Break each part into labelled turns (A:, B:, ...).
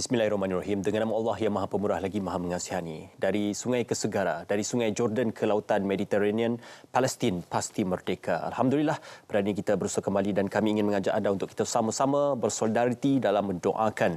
A: Bismillahirrahmanirrahim. Dengan nama Allah yang Maha Pemurah lagi Maha Mengasihani. Dari sungai ke segara, dari sungai Jordan ke lautan Mediterranean, Palestin pasti merdeka. Alhamdulillah, berani kita bersua kembali dan kami ingin mengajak anda untuk kita sama-sama bersolidariti dalam mendoakan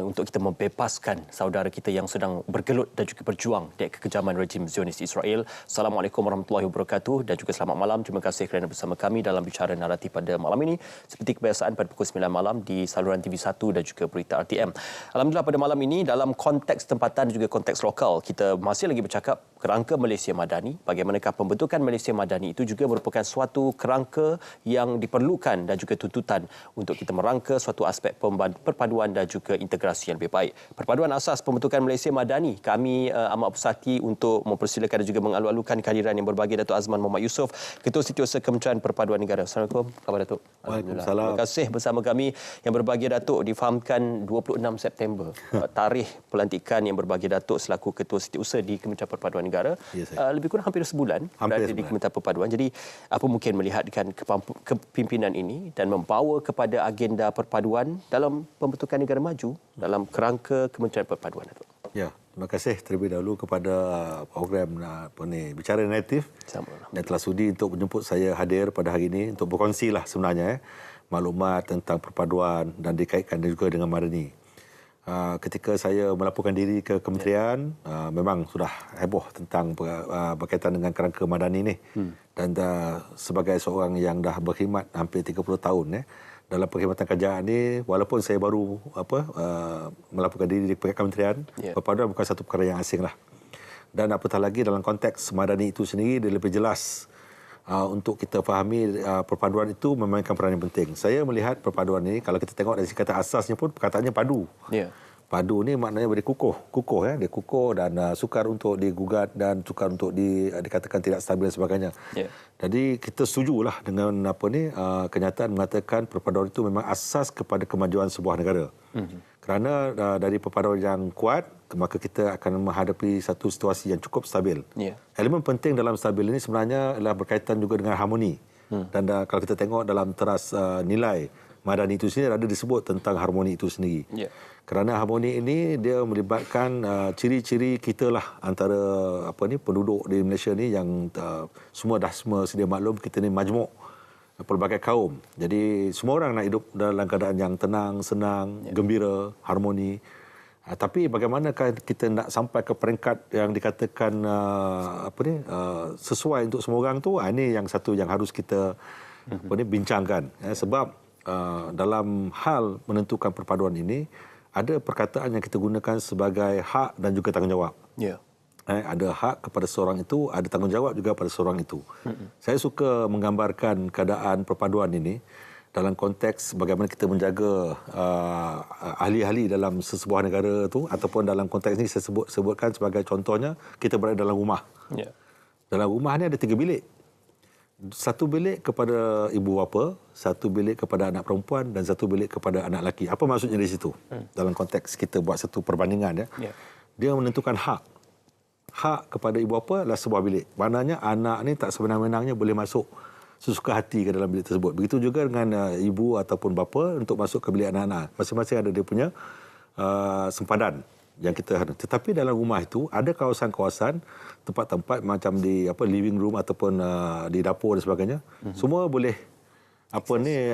A: untuk kita membebaskan saudara kita yang sedang bergelut dan juga berjuang dari kekejaman rejim Zionis Israel. Assalamualaikum warahmatullahi wabarakatuh dan juga selamat malam. Terima kasih kerana bersama kami dalam bicara naratif pada malam ini. Seperti kebiasaan pada pukul 9 malam di saluran TV1 dan juga berita RTM. Alhamdulillah pada malam ini dalam konteks tempatan dan juga konteks lokal kita masih lagi bercakap kerangka Malaysia Madani. Bagaimanakah pembentukan Malaysia Madani itu juga merupakan suatu kerangka yang diperlukan dan juga tuntutan untuk kita merangka suatu aspek perpaduan dan juga integrasi yang lebih baik. Perpaduan asas pembentukan Malaysia Madani, kami amat bersati untuk mempersilakan dan juga mengalu-alukan kehadiran yang berbahagia Datuk Azman Muhammad Yusof, Ketua Setiausaha Kementerian Perpaduan Negara. Assalamualaikum. Apa khabar Datuk?
B: Waalaikumsalam.
A: Terima kasih bersama kami. Yang berbahagia Datuk, difahamkan 26 September tarikh pelantikan yang berbahagia Datuk selaku Ketua Setiausaha di Kementerian Perpaduan Negara. Ya, lebih kurang hampir sebulan berada di Kementerian Perpaduan. Jadi apa mungkin melihatkan kepimpinan ini dan membawa kepada agenda perpaduan dalam pembentukan negara maju dalam kerangka Kementerian Perpaduan Datuk?
B: Ya, terima kasih terlebih dahulu kepada program Bicara Naratif yang telah sudi untuk menjemput saya hadir pada hari ini untuk berkongsilah sebenarnya maklumat tentang perpaduan dan dikaitkan juga dengan Madani. Ketika saya melaporkan diri ke kementerian, memang sudah heboh tentang berkaitan dengan kerangka Madani ini. Dan sebagai seorang yang dah berkhidmat hampir 30 tahun dalam perkhidmatan kerajaan ini, walaupun saya baru melaporkan diri di kementerian, perpaduan bukan satu perkara yang asing lah. Dan apatah lagi dalam konteks Madani itu sendiri, dia lebih jelas untuk kita fahami perpaduan itu memainkan peranan yang penting. Saya melihat perpaduan ini, kalau kita tengok dari kata asasnya pun, perkataannya padu. Padu ni maknanya berkukuh, dia kukuh dan sukar untuk digugat dan sukar untuk dikatakan tidak stabil dan sebagainya. Jadi kita setujulah dengan kenyataan mengatakan perpaduan itu memang asas kepada kemajuan sebuah negara. Kerana dari perpaduan yang kuat, maka kita akan menghadapi satu situasi yang cukup stabil. Elemen penting dalam stabil ini sebenarnya adalah berkaitan juga dengan harmoni. Dan kalau kita tengok dalam teras nilai Madani itu sendiri ada disebut tentang harmoni itu sendiri. Kerana harmoni ini dia melibatkan ciri-ciri kita lah antara penduduk di Malaysia ni yang semua sedia maklum kita ni majmuk pelbagai kaum. Jadi semua orang nak hidup dalam keadaan yang tenang, senang, gembira, harmoni. Tapi bagaimanakah kita nak sampai ke peringkat yang dikatakan sesuai untuk semua orang tu? Ini yang satu yang harus kita bincangkan. Sebab dalam hal menentukan perpaduan ini ada perkataan yang kita gunakan sebagai hak dan juga tanggungjawab. Ada hak kepada seorang itu, ada tanggungjawab juga pada seorang itu. Saya suka menggambarkan keadaan perpaduan ini dalam konteks bagaimana kita menjaga ahli-ahli dalam sesebuah negara itu, ataupun dalam konteks ini saya sebutkan sebagai contohnya kita berada dalam rumah. Dalam rumah ni ada 3 bilik. Satu bilik kepada ibu bapa, satu bilik kepada anak perempuan dan satu bilik kepada anak lelaki. Apa maksudnya di situ? Dalam konteks kita buat satu perbandingan dia menentukan hak. Hak kepada ibu bapa adalah sebuah bilik. Maknanya anak ni tak sebenang-benangnya boleh masuk sesuka hati ke dalam bilik tersebut. Begitu juga dengan ibu ataupun bapa untuk masuk ke bilik anak-anak. Masing-masing ada dia punya sempadan yang kita ada. Tetapi dalam rumah itu ada kawasan-kawasan, tempat-tempat macam di living room ataupun di dapur dan sebagainya. Semua boleh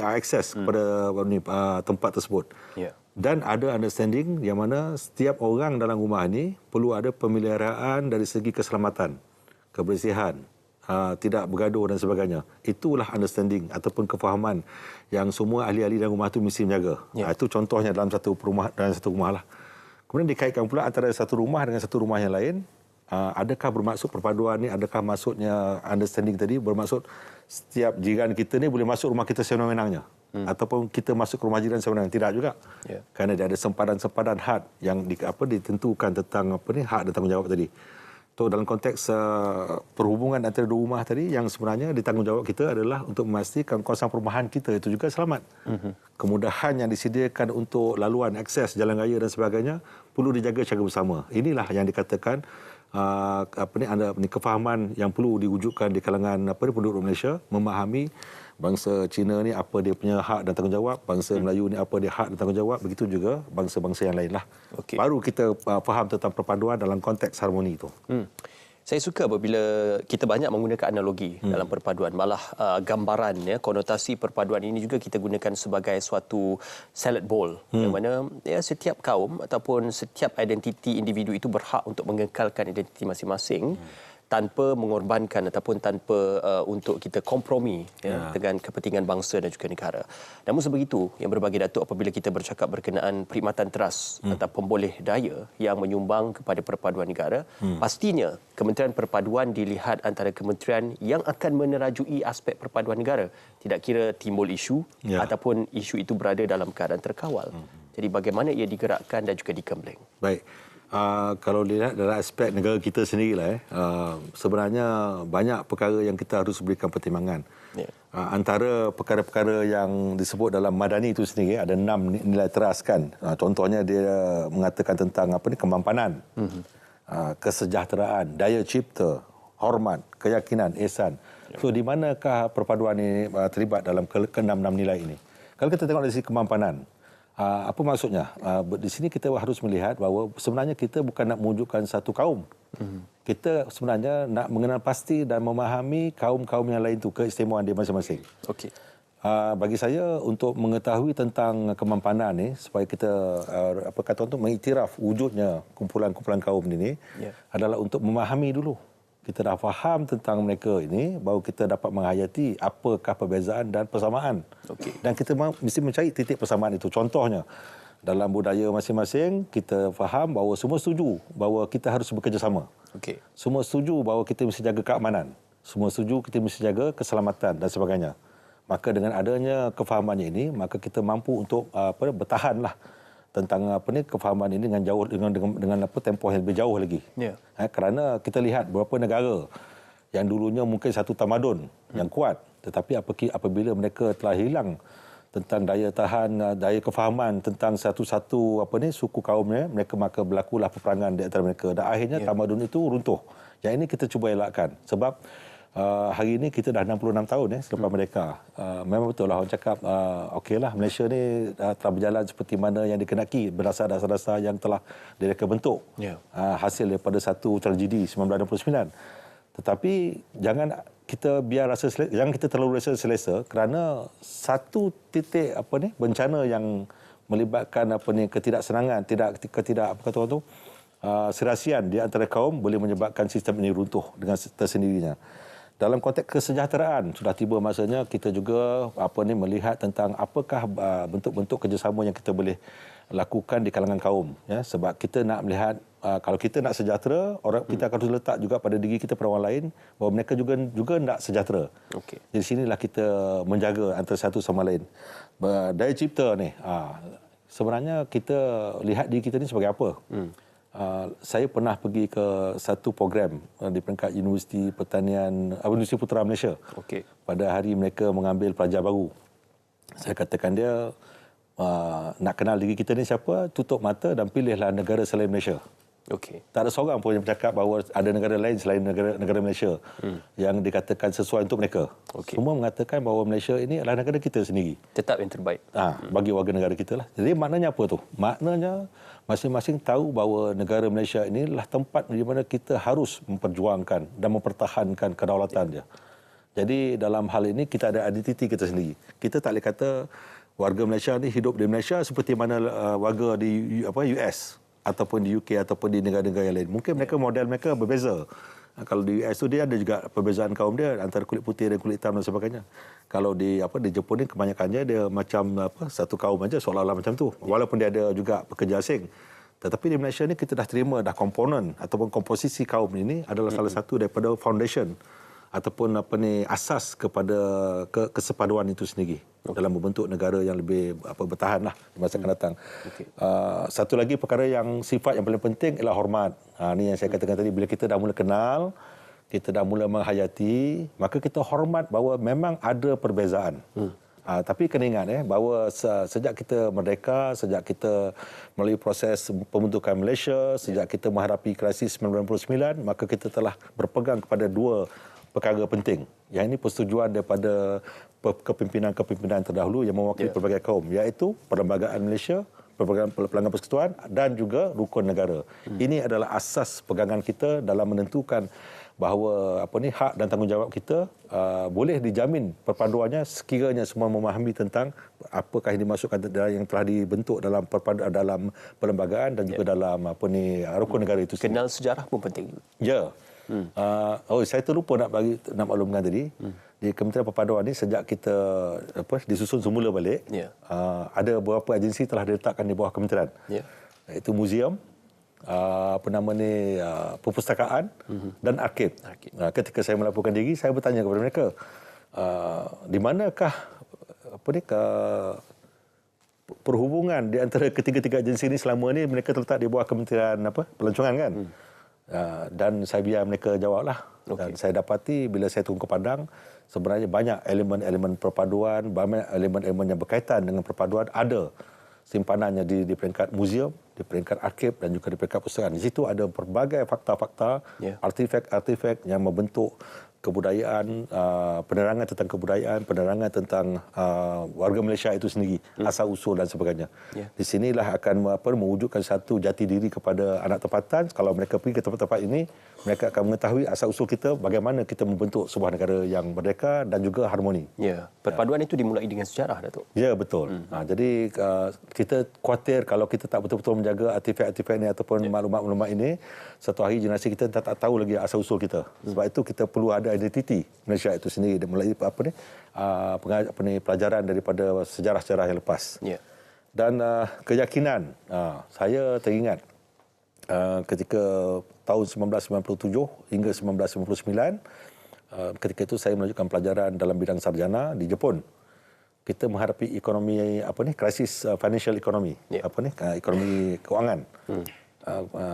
B: akses kepada tempat tersebut. Dan ada understanding yang mana setiap orang dalam rumah ini perlu ada pemeliharaan dari segi keselamatan, kebersihan, tidak bergaduh dan sebagainya. Itulah understanding ataupun kefahaman yang semua ahli-ahli dalam rumah itu mesti menjaga. Itu contohnya dalam satu rumah lah. Kemudian dikaitkan pula antara satu rumah dengan satu rumah yang lain. Adakah bermaksud perpaduan ni, adakah maksudnya understanding tadi bermaksud setiap jiran kita ni boleh masuk rumah kita sewenang-wenangnya, ataupun kita masuk ke rumah jiran sewenang-wenangnya? Tidak juga. Kerana dia ada sempadan-sempadan hak yang ditentukan tentang hak dan tanggungjawab tadi. So, dalam konteks perhubungan antara dua rumah tadi, yang sebenarnya ditanggungjawab kita adalah untuk memastikan kawasan perumahan kita itu juga selamat. Kemudahan yang disediakan untuk laluan, akses, jalan raya dan sebagainya perlu dijaga secara bersama. Inilah yang dikatakan kefahaman yang perlu diwujudkan di kalangan penduduk Malaysia, memahami bangsa Cina ni apa dia punya hak dan tanggungjawab, bangsa Melayu ni apa dia hak dan tanggungjawab, begitu juga bangsa-bangsa yang lain lah.
A: Okey.
B: Baru kita faham tentang perpaduan dalam konteks harmoni itu.
A: Saya suka apabila kita banyak menggunakan analogi dalam perpaduan. Malah gambaran, ya, konotasi perpaduan ini juga kita gunakan sebagai suatu salad bowl. Yang mana ya, setiap kaum ataupun setiap identiti individu itu berhak untuk mengekalkan identiti masing-masing tanpa mengorbankan ataupun tanpa untuk kita kompromi dengan kepentingan bangsa dan juga negara. Namun sebegitu, yang berbagi Datuk, apabila kita bercakap berkenaan perkhidmatan teras atau pemboleh daya yang menyumbang kepada perpaduan negara, pastinya Kementerian Perpaduan dilihat antara kementerian yang akan menerajui aspek perpaduan negara. Tidak kira timbul isu ataupun isu itu berada dalam keadaan terkawal. Jadi bagaimana ia digerakkan dan juga dikembleng.
B: Baik. Kalau dilihat dari aspek negara kita sendirilah, sebenarnya banyak perkara yang kita harus berikan pertimbangan. Antara perkara-perkara yang disebut dalam Madani itu sendiri ada 6 nilai teras kan. Contohnya dia mengatakan tentang kemampanan, kesejahteraan, daya cipta, hormat, keyakinan, ihsan. So di manakah perpaduan ini terlibat dalam ke-6 nilai ini? Kalau kita tengok dari sisi kemampanan, apa maksudnya? Di sini kita harus melihat bahawa sebenarnya kita bukan nak mewujudkan satu kaum. Kita sebenarnya nak mengenal pasti dan memahami kaum-kaum yang lain itu, keistimewaan dia masing-masing.
A: Okey.
B: Bagi saya untuk mengetahui tentang kemampanan ni, supaya kita apa kata untuk mengiktiraf wujudnya kumpulan-kumpulan kaum ini adalah untuk memahami dulu. Kita dah faham tentang mereka ini, baru kita dapat menghayati apakah perbezaan dan persamaan. Dan kita mesti mencari titik persamaan itu. Contohnya, dalam budaya masing-masing, kita faham bahawa semua setuju bahawa kita harus bekerjasama. Semua setuju bahawa kita mesti jaga keamanan. Semua setuju kita mesti jaga keselamatan dan sebagainya. Maka dengan adanya kefahamannya ini, maka kita mampu untuk bertahanlah tentang kefahaman ini dengan jauh dengan tempoh yang lebih jauh lagi. Kerana kita lihat beberapa negara yang dulunya mungkin satu tamadun yang kuat, tetapi apabila mereka telah hilang tentang daya tahan, daya kefahaman tentang satu-satu suku kaumnya, maka berlakulah peperangan di antara mereka dan akhirnya tamadun itu runtuh. Yang ini kita cuba elakkan sebab hari ini kita dah 66 tahun selepas merdeka. Memang betul lah orang cakap okeylah Malaysia ni telah berjalan seperti mana yang dikenaki berdasar dasar-dasar yang telah direka bentuk hasil daripada satu tragedi 1969. Tetapi jangan kita jangan kita terlalu rasa selesa kerana satu titik bencana yang melibatkan ketidaksenangan, serasian di antara kaum boleh menyebabkan sistem ini runtuh dengan tersendirinya. Dalam konteks kesejahteraan, sudah tiba masanya kita juga melihat tentang apakah bentuk-bentuk kerjasama yang kita boleh lakukan di kalangan kaum. Sebab kita nak melihat, kalau kita nak sejahtera, kita akan harus letak juga pada diri kita pada orang lain, bahawa mereka juga nak sejahtera. Di sinilah kita menjaga antara satu sama lain. Daya cipta ni, sebenarnya kita lihat diri kita ni sebagai apa? Saya pernah pergi ke satu program di peringkat Universiti Pertanian, Universiti Putra Malaysia. Pada hari mereka mengambil pelajar baru. Saya katakan dia, nak kenal diri kita ni siapa, tutup mata dan pilihlah negara selain Malaysia. Tak ada seorang pun yang bercakap bahawa ada negara lain selain negara Malaysia yang dikatakan sesuai untuk mereka. Semua mengatakan bahawa Malaysia ini adalah negara kita sendiri.
A: Tetap yang terbaik.
B: Bagi warga negara kita lah. Jadi maknanya apa tu? Maknanya masing-masing tahu bahawa negara Malaysia ini adalah tempat di mana kita harus memperjuangkan dan mempertahankan kedaulatan dia. Jadi dalam hal ini kita ada identiti kita sendiri. Kita tak boleh kata warga Malaysia ni hidup di Malaysia seperti mana warga di US ataupun di UK ataupun di negara-negara yang lain. Mungkin model mereka berbeza. Kalau di US tu dia ada juga perbezaan kaum dia antara kulit putih dan kulit hitam dan sebagainya. Kalau di Jepun ni kebanyakannya dia macam satu kaum aja seolah-olah macam tu. Walaupun dia ada juga pekerja asing. Tetapi di Malaysia ni kita dah terima dah komponen ataupun komposisi kaum ini adalah salah satu daripada foundation ataupun asas kepada kesepaduan itu sendiri dalam membentuk negara yang lebih bertahanlah di masa akan datang. Satu lagi perkara yang sifat yang paling penting ialah hormat. Ini yang saya katakan tadi, bila kita dah mula kenal, kita dah mula menghayati, maka kita hormat bahawa memang ada perbezaan. Tapi kena ingat bahawa sejak kita merdeka, sejak kita melalui proses pembentukan Malaysia, sejak kita menghadapi krisis 1999, maka kita telah berpegang kepada dua perkara penting. Yang ini persetujuan daripada kepimpinan-kepimpinan terdahulu yang mewakili pelbagai kaum, iaitu Perlembagaan Malaysia, Perlembagaan Pelanggan Persekutuan dan juga rukun negara. Ini adalah asas pegangan kita dalam menentukan bahawa hak dan tanggungjawab kita boleh dijamin perpaduannya sekiranya semua memahami tentang apakah yang dimasukkan yang telah dibentuk dalam dalam perlembagaan dan juga dalam rukun negara itu sendiri.
A: Kenal sejarah pun penting.
B: Ya. Saya terlupa nak maklumkan tadi. Di Kementerian Perpaduan ni sejak kita disusun semula balik, ada beberapa agensi telah diletakkan di bawah kementerian. Iaitu muzium, perpustakaan dan arkib. Ketika saya melaporkan diri, saya bertanya kepada mereka, di manakah perhubungan di antara ketiga-tiga agensi ini selama ini mereka terletak di bawah Kementerian Pelancongan kan? Dan saya biar mereka jawablah. Dan saya dapati bila saya turun ke Padang, sebenarnya banyak elemen-elemen perpaduan, banyak elemen-elemen yang berkaitan dengan perpaduan ada simpanannya di peringkat muzium, di peringkat arkib dan juga di peringkat perpustakaan. Di situ ada berbagai fakta-fakta, artifak-artifak yang membentuk kebudayaan, penerangan tentang kebudayaan, penerangan tentang warga Malaysia itu sendiri, asal usul dan sebagainya. Di sinilah akan mewujudkan satu jati diri kepada anak tempatan. Kalau mereka pergi ke tempat-tempat ini, mereka akan mengetahui asal usul kita, bagaimana kita membentuk sebuah negara yang merdeka dan juga harmoni.
A: Perpaduan itu dimulai dengan sejarah, Datuk.
B: Ya, betul. Jadi kita khawatir kalau kita tak betul-betul menjaga artifak-artifak ini ataupun maklumat-maklumat ini, satu hari generasi kita tak tahu lagi asal usul kita. Sebab itu kita perlu ada identiti Malaysia itu sendiri melalui pelajaran daripada sejarah-sejarah yang lepas. Dan keyakinan, saya teringat ketika tahun 1997 hingga 1999, ketika itu saya melanjutkan pelajaran dalam bidang sarjana di Jepun. Kita menghadapi ekonomi krisis financial economy, ekonomi kewangan.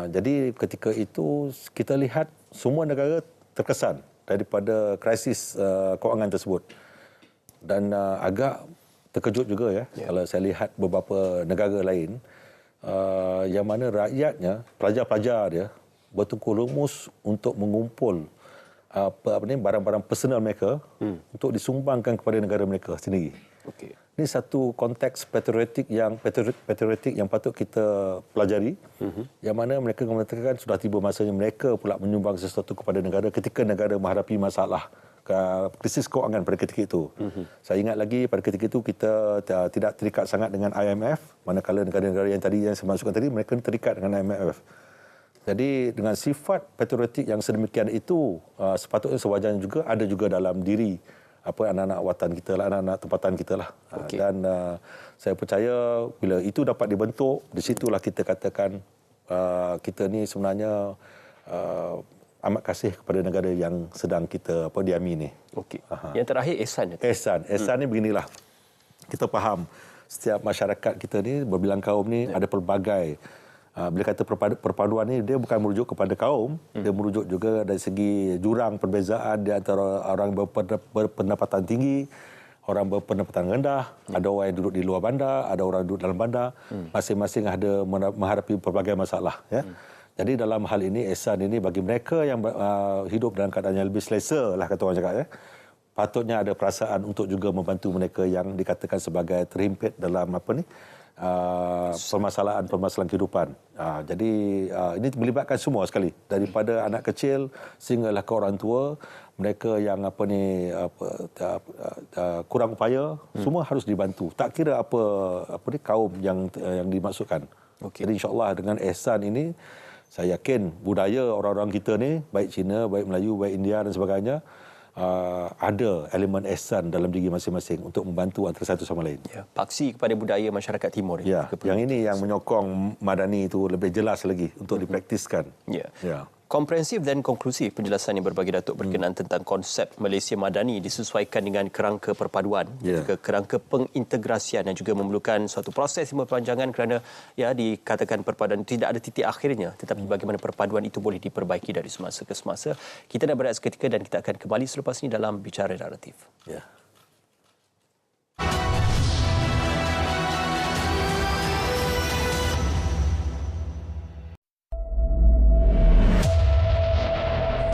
B: Jadi ketika itu kita lihat semua negara terkesan daripada krisis kewangan tersebut. Dan agak terkejut juga kalau saya lihat beberapa negara lain yang mana rakyatnya, pelajar-pelajar dia bertukar lumus untuk mengumpul barang-barang personal mereka untuk disumbangkan kepada negara mereka sendiri. Ini satu konteks patriotik yang patut kita pelajari, yang mana mereka mengatakan sudah tiba masanya mereka pula menyumbang sesuatu kepada negara ketika negara menghadapi masalah krisis kewangan pada ketika itu. Saya ingat lagi pada ketika itu kita tidak terikat sangat dengan IMF, manakala negara-negara yang saya maksudkan tadi mereka terikat dengan IMF. Jadi dengan sifat patriotik yang sedemikian itu, sepatutnya sewajarnya juga ada juga dalam diri anak-anak watan kita lah, anak-anak tempatan kita lah. Dan saya percaya bila itu dapat dibentuk, di situlah kita katakan kita ni sebenarnya amat kasih kepada negara yang sedang kita diami ni.
A: Yang terakhir ihsan.
B: Ihsan ni beginilah. Kita faham setiap masyarakat kita ni berbilang kaum ni ada pelbagai. Bila kata perpaduan ni, dia bukan merujuk kepada kaum, dia merujuk juga dari segi jurang perbezaan di antara orang berpendapatan tinggi, orang berpendapatan rendah, ada orang yang duduk di luar bandar, ada orang duduk dalam bandar, masing-masing ada menghadapi pelbagai masalah. Jadi dalam hal ini, ihsan ini bagi mereka yang hidup dalam keadaan yang lebih selesa lah kata orang cakap patutnya ada perasaan untuk juga membantu mereka yang dikatakan sebagai terhimpit dalam permasalahan-permasalahan kehidupan. Jadi ini melibatkan semua sekali, daripada anak kecil sehinggalah ke orang tua, mereka yang kurang upaya, semua harus dibantu. Tak kira apa kaum yang dimaksudkan. Jadi insya-Allah dengan ihsan ini, saya yakin budaya orang-orang kita ni, baik Cina, baik Melayu, baik India dan sebagainya, ada elemen ihsan dalam diri masing-masing untuk membantu antara satu sama lain.
A: Paksi kepada budaya masyarakat timur.
B: Yang ini yang menyokong Madani itu lebih jelas lagi untuk dipraktiskan.
A: Komprehensif dan konklusif penjelasan yang berbagi Datuk berkenaan tentang konsep Malaysia Madani disesuaikan dengan kerangka perpaduan, juga kerangka pengintegrasian dan juga memerlukan suatu proses yang berpanjangan kerana dikatakan perpaduan tidak ada titik akhirnya, tetapi bagaimana perpaduan itu boleh diperbaiki dari semasa ke semasa. Kita nak berehat seketika dan kita akan kembali selepas ini dalam Bicara Naratif.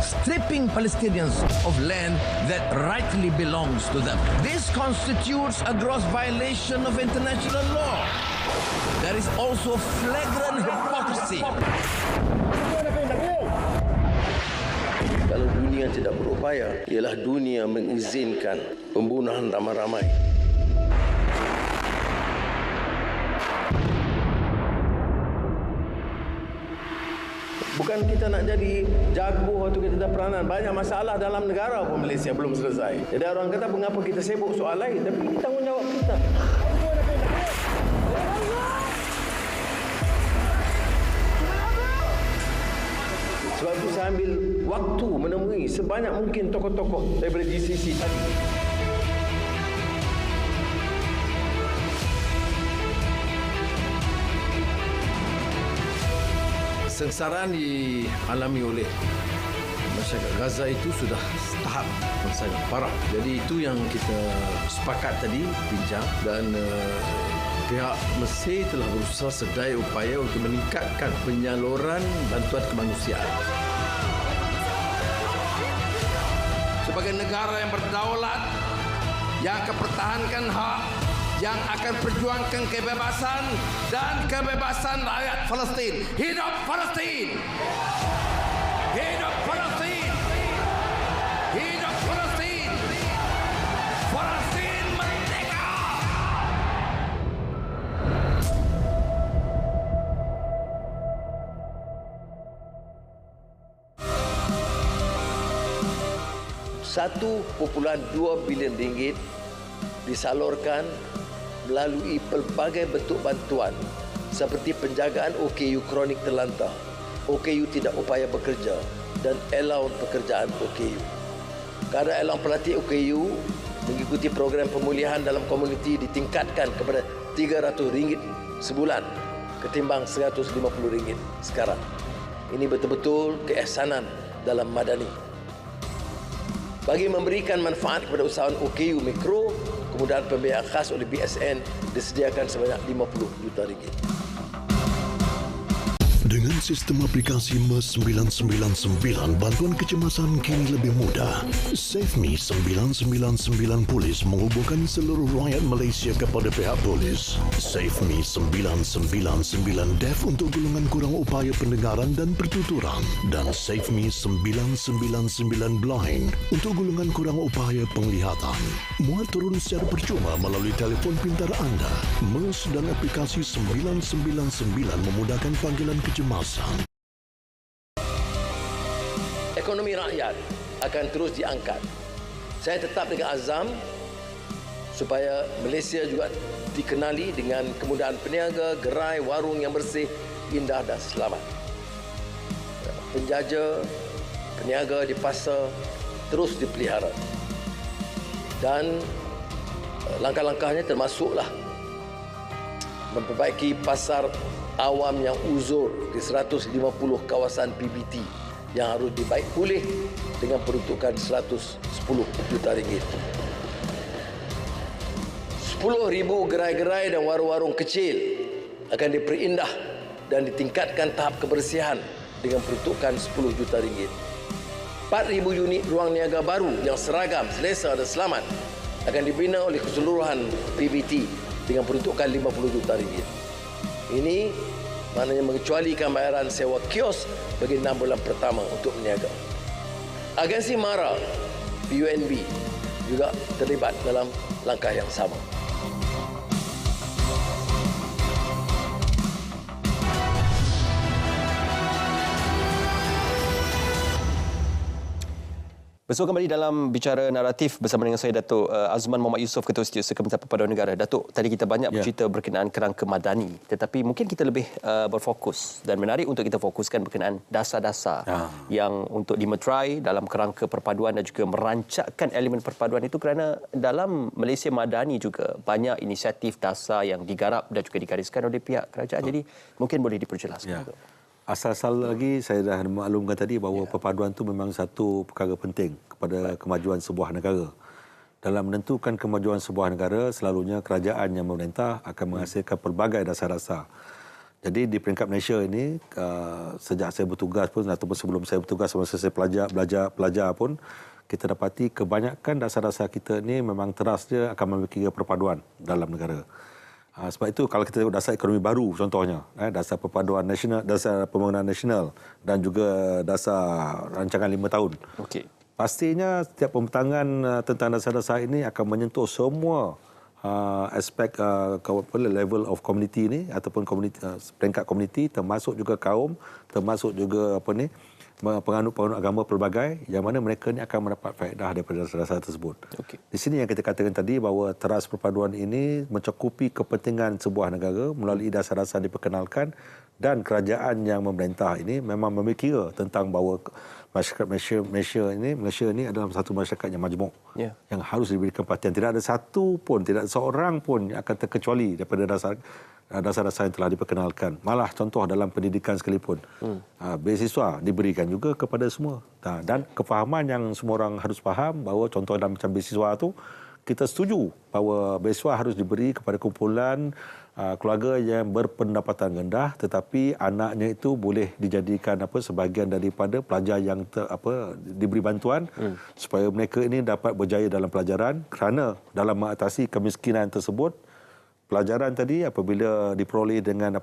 C: Strip stripping Palestinians of land that rightly belongs to them. This constitutes a gross violation of international law. There is also flagrant hypocrisy.
D: Kalau dunia tidak berupaya, ialah dunia mengizinkan pembunuhan ramai-ramai. Bukan kita nak jadi jago atau kita ada peranan. Banyak masalah dalam negara pun Malaysia belum selesai. Jadi orang kata mengapa kita sibuk soal lain, tapi ini tanggungjawab kita. Sebab itu saya ambil waktu menemui sebanyak mungkin tokoh-tokoh daripada GCC tadi.
C: Sengsaraan dialami oleh masyarakat Gaza itu sudah tahap yang sangat parah. Jadi itu yang kita sepakat tadi bincang, dan pihak Mesir telah berusaha sedaya upaya untuk meningkatkan penyaluran bantuan kemanusiaan. Sebagai negara yang berdaulat, yang akan pertahankan hak, yang akan perjuangkan kebebasan dan kebebasan rakyat Palestin. Hidup Palestin! Hidup Palestin! Hidup Palestin! Palestin merdeka!
D: RM1.2 bilion disalurkan melalui pelbagai bentuk bantuan seperti penjagaan OKU kronik terlantar, OKU tidak upaya bekerja dan allowance pekerjaan OKU. Kadar allowance pelatih OKU mengikuti program pemulihan dalam komuniti ditingkatkan kepada RM300 sebulan ketimbang RM150 sekarang. Ini betul-betul keihsanan dalam madani. Bagi memberikan manfaat kepada usahawan OKU mikro, kemudahan pembiayaan khas oleh BSN disediakan sebanyak RM50 juta.
E: Dengan sistem aplikasi MES 999, bantuan kecemasan kini lebih mudah. SafeMe 999 Polis menghubungkan seluruh rakyat Malaysia kepada pihak polis. SafeMe 999 Deaf untuk golongan kurang upaya pendengaran dan pertuturan. Dan SafeMe 999 Blind untuk golongan kurang upaya penglihatan. Muat turun secara percuma melalui telefon pintar anda. MES dan aplikasi 999 memudahkan panggilan kecemasan.
D: Ekonomi rakyat akan terus diangkat. Saya tetap dengan azam supaya Malaysia juga dikenali dengan kemudahan peniaga, gerai, warung yang bersih, indah dan selamat. Penjaja, peniaga di pasar terus dipelihara. Dan langkah-langkahnya termasuklah memperbaiki pasar awam yang uzur di 150 kawasan PBT yang harus dibaik pulih dengan peruntukan RM110 juta. 10,000 gerai-gerai dan warung-warung kecil akan diperindah dan ditingkatkan tahap kebersihan dengan peruntukan RM10 juta. 4,000 unit ruang niaga baru yang seragam, selesa dan selamat akan dibina oleh keseluruhan PBT dengan peruntukan RM50 juta. Ini maknanya mengecualikan bayaran sewa kios bagi 6 bulan pertama untuk meniaga. Agensi MARA PUNB juga terlibat dalam langkah yang sama.
A: Bersama kembali dalam Bicara Naratif bersama dengan saya, Datuk Azman Mohamad Yusof, Ketua Setiausaha Kementerian Perpaduan Negara. Datuk, tadi kita banyak bercerita berkenaan kerangka madani, tetapi mungkin kita lebih berfokus dan menarik untuk kita fokuskan berkenaan dasar-dasar yang untuk dimeterai dalam kerangka perpaduan dan juga merancakkan elemen perpaduan itu, kerana dalam Malaysia Madani juga banyak inisiatif dasar yang digarap dan juga digariskan oleh pihak kerajaan. Jadi mungkin boleh diperjelaskan.
B: Asal-asal lagi saya dah maklumkan tadi bahawa perpaduan itu memang satu perkara penting kepada kemajuan sebuah negara. Dalam menentukan kemajuan sebuah negara, selalunya kerajaan yang memerintah akan menghasilkan pelbagai dasar-dasar. Jadi di peringkat Malaysia ini sejak saya bertugas pun ataupun sebelum saya bertugas semasa saya pelajar pun kita dapati kebanyakan dasar-dasar kita ni memang teras dia akan memiliki perpaduan dalam negara. Sebab itu kalau kita tengok dasar ekonomi baru contohnya, dasar perpaduan nasional, dasar pembangunan nasional dan juga dasar rancangan 5 tahun.
A: Okey.
B: Pastinya setiap pembentangan tentang dasar-dasar ini akan menyentuh semua aspek level of community ni ataupun peringkat komuniti, termasuk juga kaum, termasuk juga penganut-penganut agama pelbagai, yang mana mereka ni akan mendapat faedah daripada dasar-dasar tersebut.
A: Okey.
B: Di sini yang kita katakan tadi bahawa teras perpaduan ini mencakupi kepentingan sebuah negara melalui dasar-dasar diperkenalkan, dan kerajaan yang memerintah ini memang memikir tentang bahawa masyarakat Malaysia ini adalah satu masyarakat yang majmuk, yang harus diberikan perhatian. Tidak ada satu pun, tidak ada seorang pun yang akan terkecuali daripada dasar-dasar yang telah diperkenalkan. Malah contoh dalam pendidikan sekalipun, beasiswa diberikan juga kepada semua. Dan kefahaman yang semua orang harus faham bahawa contoh dalam macam beasiswa tu, kita setuju bahawa beasiswa harus diberi kepada kumpulan keluarga yang berpendapatan rendah, tetapi anaknya itu boleh dijadikan sebahagian daripada pelajar yang diberi bantuan supaya mereka ini dapat berjaya dalam pelajaran, kerana dalam mengatasi kemiskinan tersebut, pelajaran tadi apabila diperoleh dengan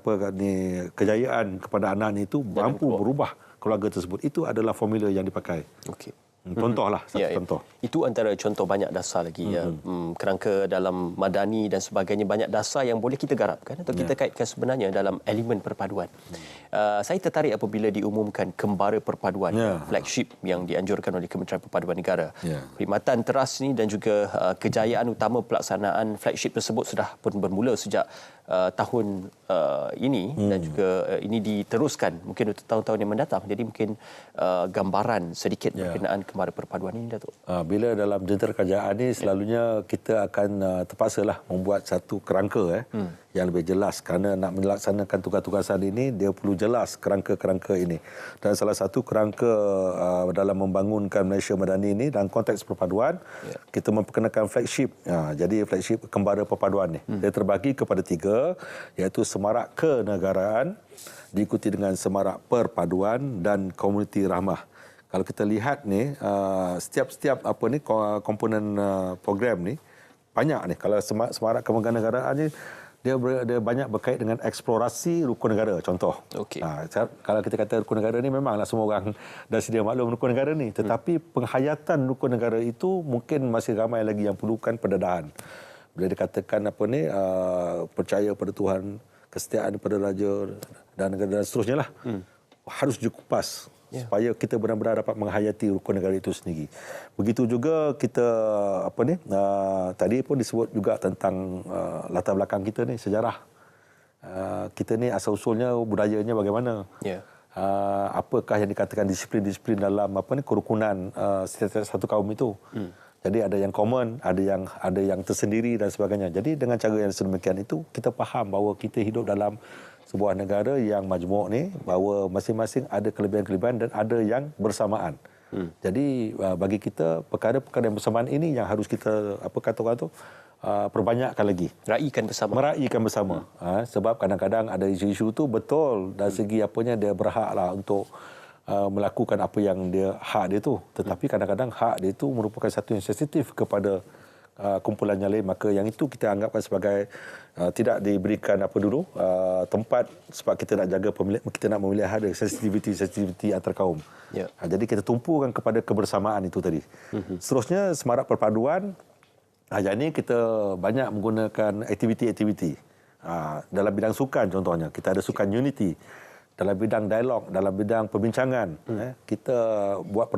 B: kejayaan kepada anaknya itu mampu merubah keluarga tersebut. Itu adalah formula yang dipakai.
A: Okey.
B: Contohlah, contoh.
A: Itu antara contoh banyak dasar lagi. Kerangka dalam madani dan sebagainya, banyak dasar yang boleh kita garapkan atau kita kaitkan sebenarnya dalam elemen perpaduan. Saya tertarik apabila diumumkan kembara perpaduan, flagship yang dianjurkan oleh Kementerian Perpaduan Negara. Perkhidmatan teras ni dan juga kejayaan utama pelaksanaan flagship tersebut sudah pun bermula sejak tahun ini dan juga ini diteruskan mungkin untuk tahun-tahun yang mendatang. Jadi mungkin gambaran sedikit berkenaan kembara perpaduan ini, Datuk.
B: Bila dalam jentera kerajaan ni selalunya kita akan terpaksalah membuat satu kerangka yang lebih jelas, kerana nak melaksanakan tugas-tugasan ini dia perlu jelas kerangka-kerangka ini. Dan salah satu kerangka dalam membangunkan Malaysia Madani ini dalam konteks perpaduan, kita memperkenalkan flagship. Jadi flagship kembara perpaduan ni dia terbagi kepada 3, iaitu semarak kenegaraan, diikuti dengan semarak perpaduan dan komuniti rahmah. Kalau kita lihat ni setiap komponen program ni banyak ni. Kalau semarak kenegaraan ni dia banyak berkait dengan eksplorasi rukun negara, contoh.
A: Okey.
B: Kalau kita kata rukun negara ni, memanglah semua orang dah sedia maklum rukun negara ni, tetapi penghayatan rukun negara itu mungkin masih ramai lagi yang perlukan pendedahan. Bila dikatakan percaya pada Tuhan, kesetiaan pada raja dan negara dan seterusnya lah, harus dikupas supaya kita benar-benar dapat menghayati rukun negara itu sendiri. Begitu juga kita tadi pun disebut juga tentang latar belakang kita ni, sejarah. Kita ni asal usulnya, budayanya bagaimana? Apakah yang dikatakan disiplin-disiplin dalam kerukunan satu kaum itu? Jadi ada yang common, ada yang tersendiri dan sebagainya. Jadi dengan cara yang sedemikian itu, kita faham bahawa kita hidup dalam sebuah negara yang majmuk ni, bahawa masing-masing ada kelebihan-kelebihan dan ada yang bersamaan. Jadi bagi kita, perkara-perkara yang bersamaan ini yang harus kita perbanyakkan lagi. Meraihkan bersama. Sebab kadang-kadang ada isu-isu tu betul dari segi dia berhaklah untuk melakukan apa yang hak dia tu, tetapi kadang-kadang hak dia tu merupakan satu yang sensitif kepada kumpulan yang lain, maka yang itu kita anggapkan sebagai tidak diberikan tempat, sebab kita nak jaga kita nak memelihara sensitiviti antar kaum. Jadi kita tumpukan kepada kebersamaan itu tadi. Seterusnya semarak perpaduan, yang ini kita banyak menggunakan aktiviti-aktiviti dalam bidang sukan. Contohnya kita ada sukan unity. Dalam bidang dialog, dalam bidang perbincangan, kita buat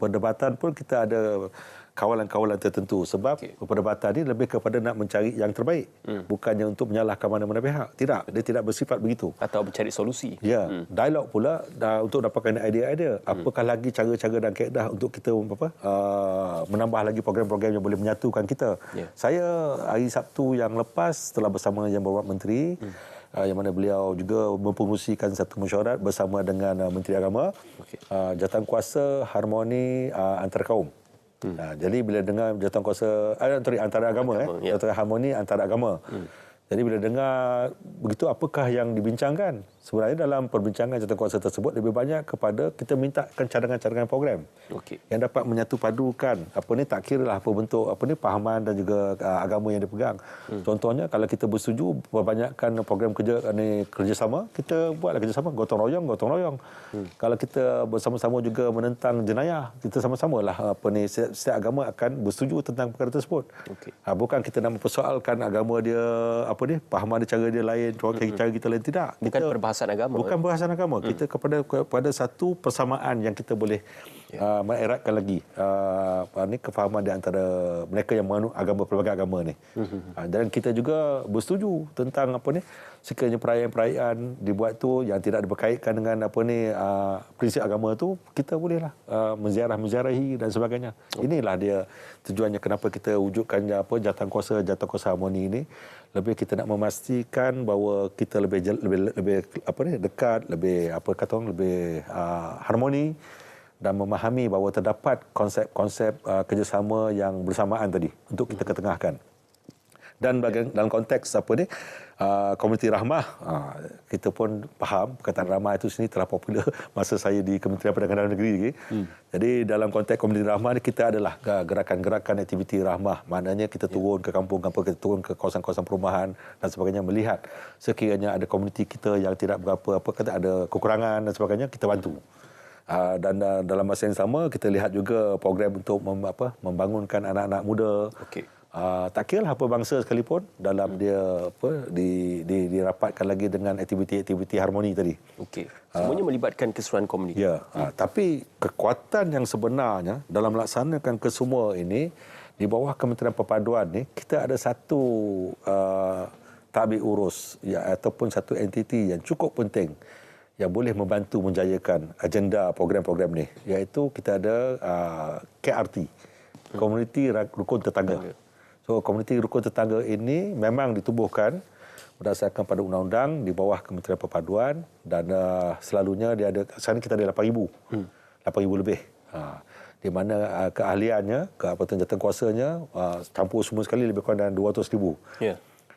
B: perdebatan pun kita ada kawalan-kawalan tertentu. Sebab perdebatan ini lebih kepada nak mencari yang terbaik, bukannya untuk menyalahkan mana-mana pihak. Tidak, dia tidak bersifat begitu.
A: Atau mencari solusi.
B: Dialog pula untuk dapatkan idea-idea. Apakah lagi cara-cara dan kaedah untuk kita menambah lagi program-program yang boleh menyatukan kita. Saya hari Sabtu yang lepas telah bersama Yang Berhormat Menteri, yang mana beliau juga mempromosikan satu mesyuarat bersama dengan Menteri Agama, jawatankuasa harmoni antar kaum. Jadi bila dengar jawatankuasa antara agama, jawatankuasa harmoni antara agama. Jadi bila dengar begitu, apakah yang dibincangkan? Sebenarnya dalam perbincangan jawatankuasa tersebut lebih banyak kepada kita mintakan cadangan-cadangan program yang dapat menyatu padukan tak kiralah apa bentuk pahaman dan juga agama yang dipegang. Contohnya kalau kita bersetuju perbanyakkan program kerjasama, kita buatlah kerjasama, gotong royong. Kalau kita bersama-sama juga menentang jenayah, kita sama-samalah setiap agama akan bersetuju tentang perkara tersebut. Bukan kita nak mempersoalkan agama dia pahaman dia, cara dia lain, cara kita lain, tidak.
A: Bukan perbahasan agama.
B: Bukan perbahasan agama. Kita kepada satu persamaan yang kita boleh mengeratkan lagi kefahaman di antara mereka yang menganut pelbagai agama ni. Dan kita juga bersetuju tentang sekiranya perayaan-perayaan dibuat tu yang tidak berkaitan dengan prinsip agama tu, kita bolehlah menziarahi dan sebagainya. Inilah dia tujuannya kenapa kita wujudkan jawatankuasa harmoni ini. Lebih kita nak memastikan bahawa kita lebih dekat, lebih harmoni dan memahami bahawa terdapat konsep-konsep kerjasama yang bersamaan tadi untuk kita ketengahkan. Dan dalam konteks komuniti rahmah, kita pun faham perkataan rahmah itu sini telah popular masa saya di Kementerian Perdagangan Dalam Negeri. Jadi dalam konteks komuniti rahmah ni, kita adalah gerakan-gerakan aktiviti rahmah. Maknanya kita turun ke kampung-kampung, kita turun ke kawasan-kawasan perumahan dan sebagainya, melihat sekiranya ada komuniti kita yang tidak ada kekurangan dan sebagainya, kita bantu. Dan dalam masa yang sama kita lihat juga program untuk membangunkan anak-anak muda. Tak kira lah apa bangsa sekalipun, dalam dia dirapatkan lagi dengan aktiviti-aktiviti harmoni tadi.
A: Semuanya melibatkan keseluruhan komuniti.
B: Ya, tapi kekuatan yang sebenarnya dalam melaksanakan kesemua ini di bawah Kementerian Perpaduan ni, kita ada satu tabik urus ataupun satu entiti yang cukup penting yang boleh membantu menjayakan agenda program-program ni, iaitu kita ada KRT, Komuniti Rukun Tetangga. So, komuniti rukun tetangga ini memang ditubuhkan berdasarkan pada undang-undang di bawah Kementerian Perpaduan dan selalunya dia ada, sekarang kita ada 8,000. 8,000 lebih. Di mana keahliannya, jawatankuasanya campur semua sekali lebih kurang dalam 200,000.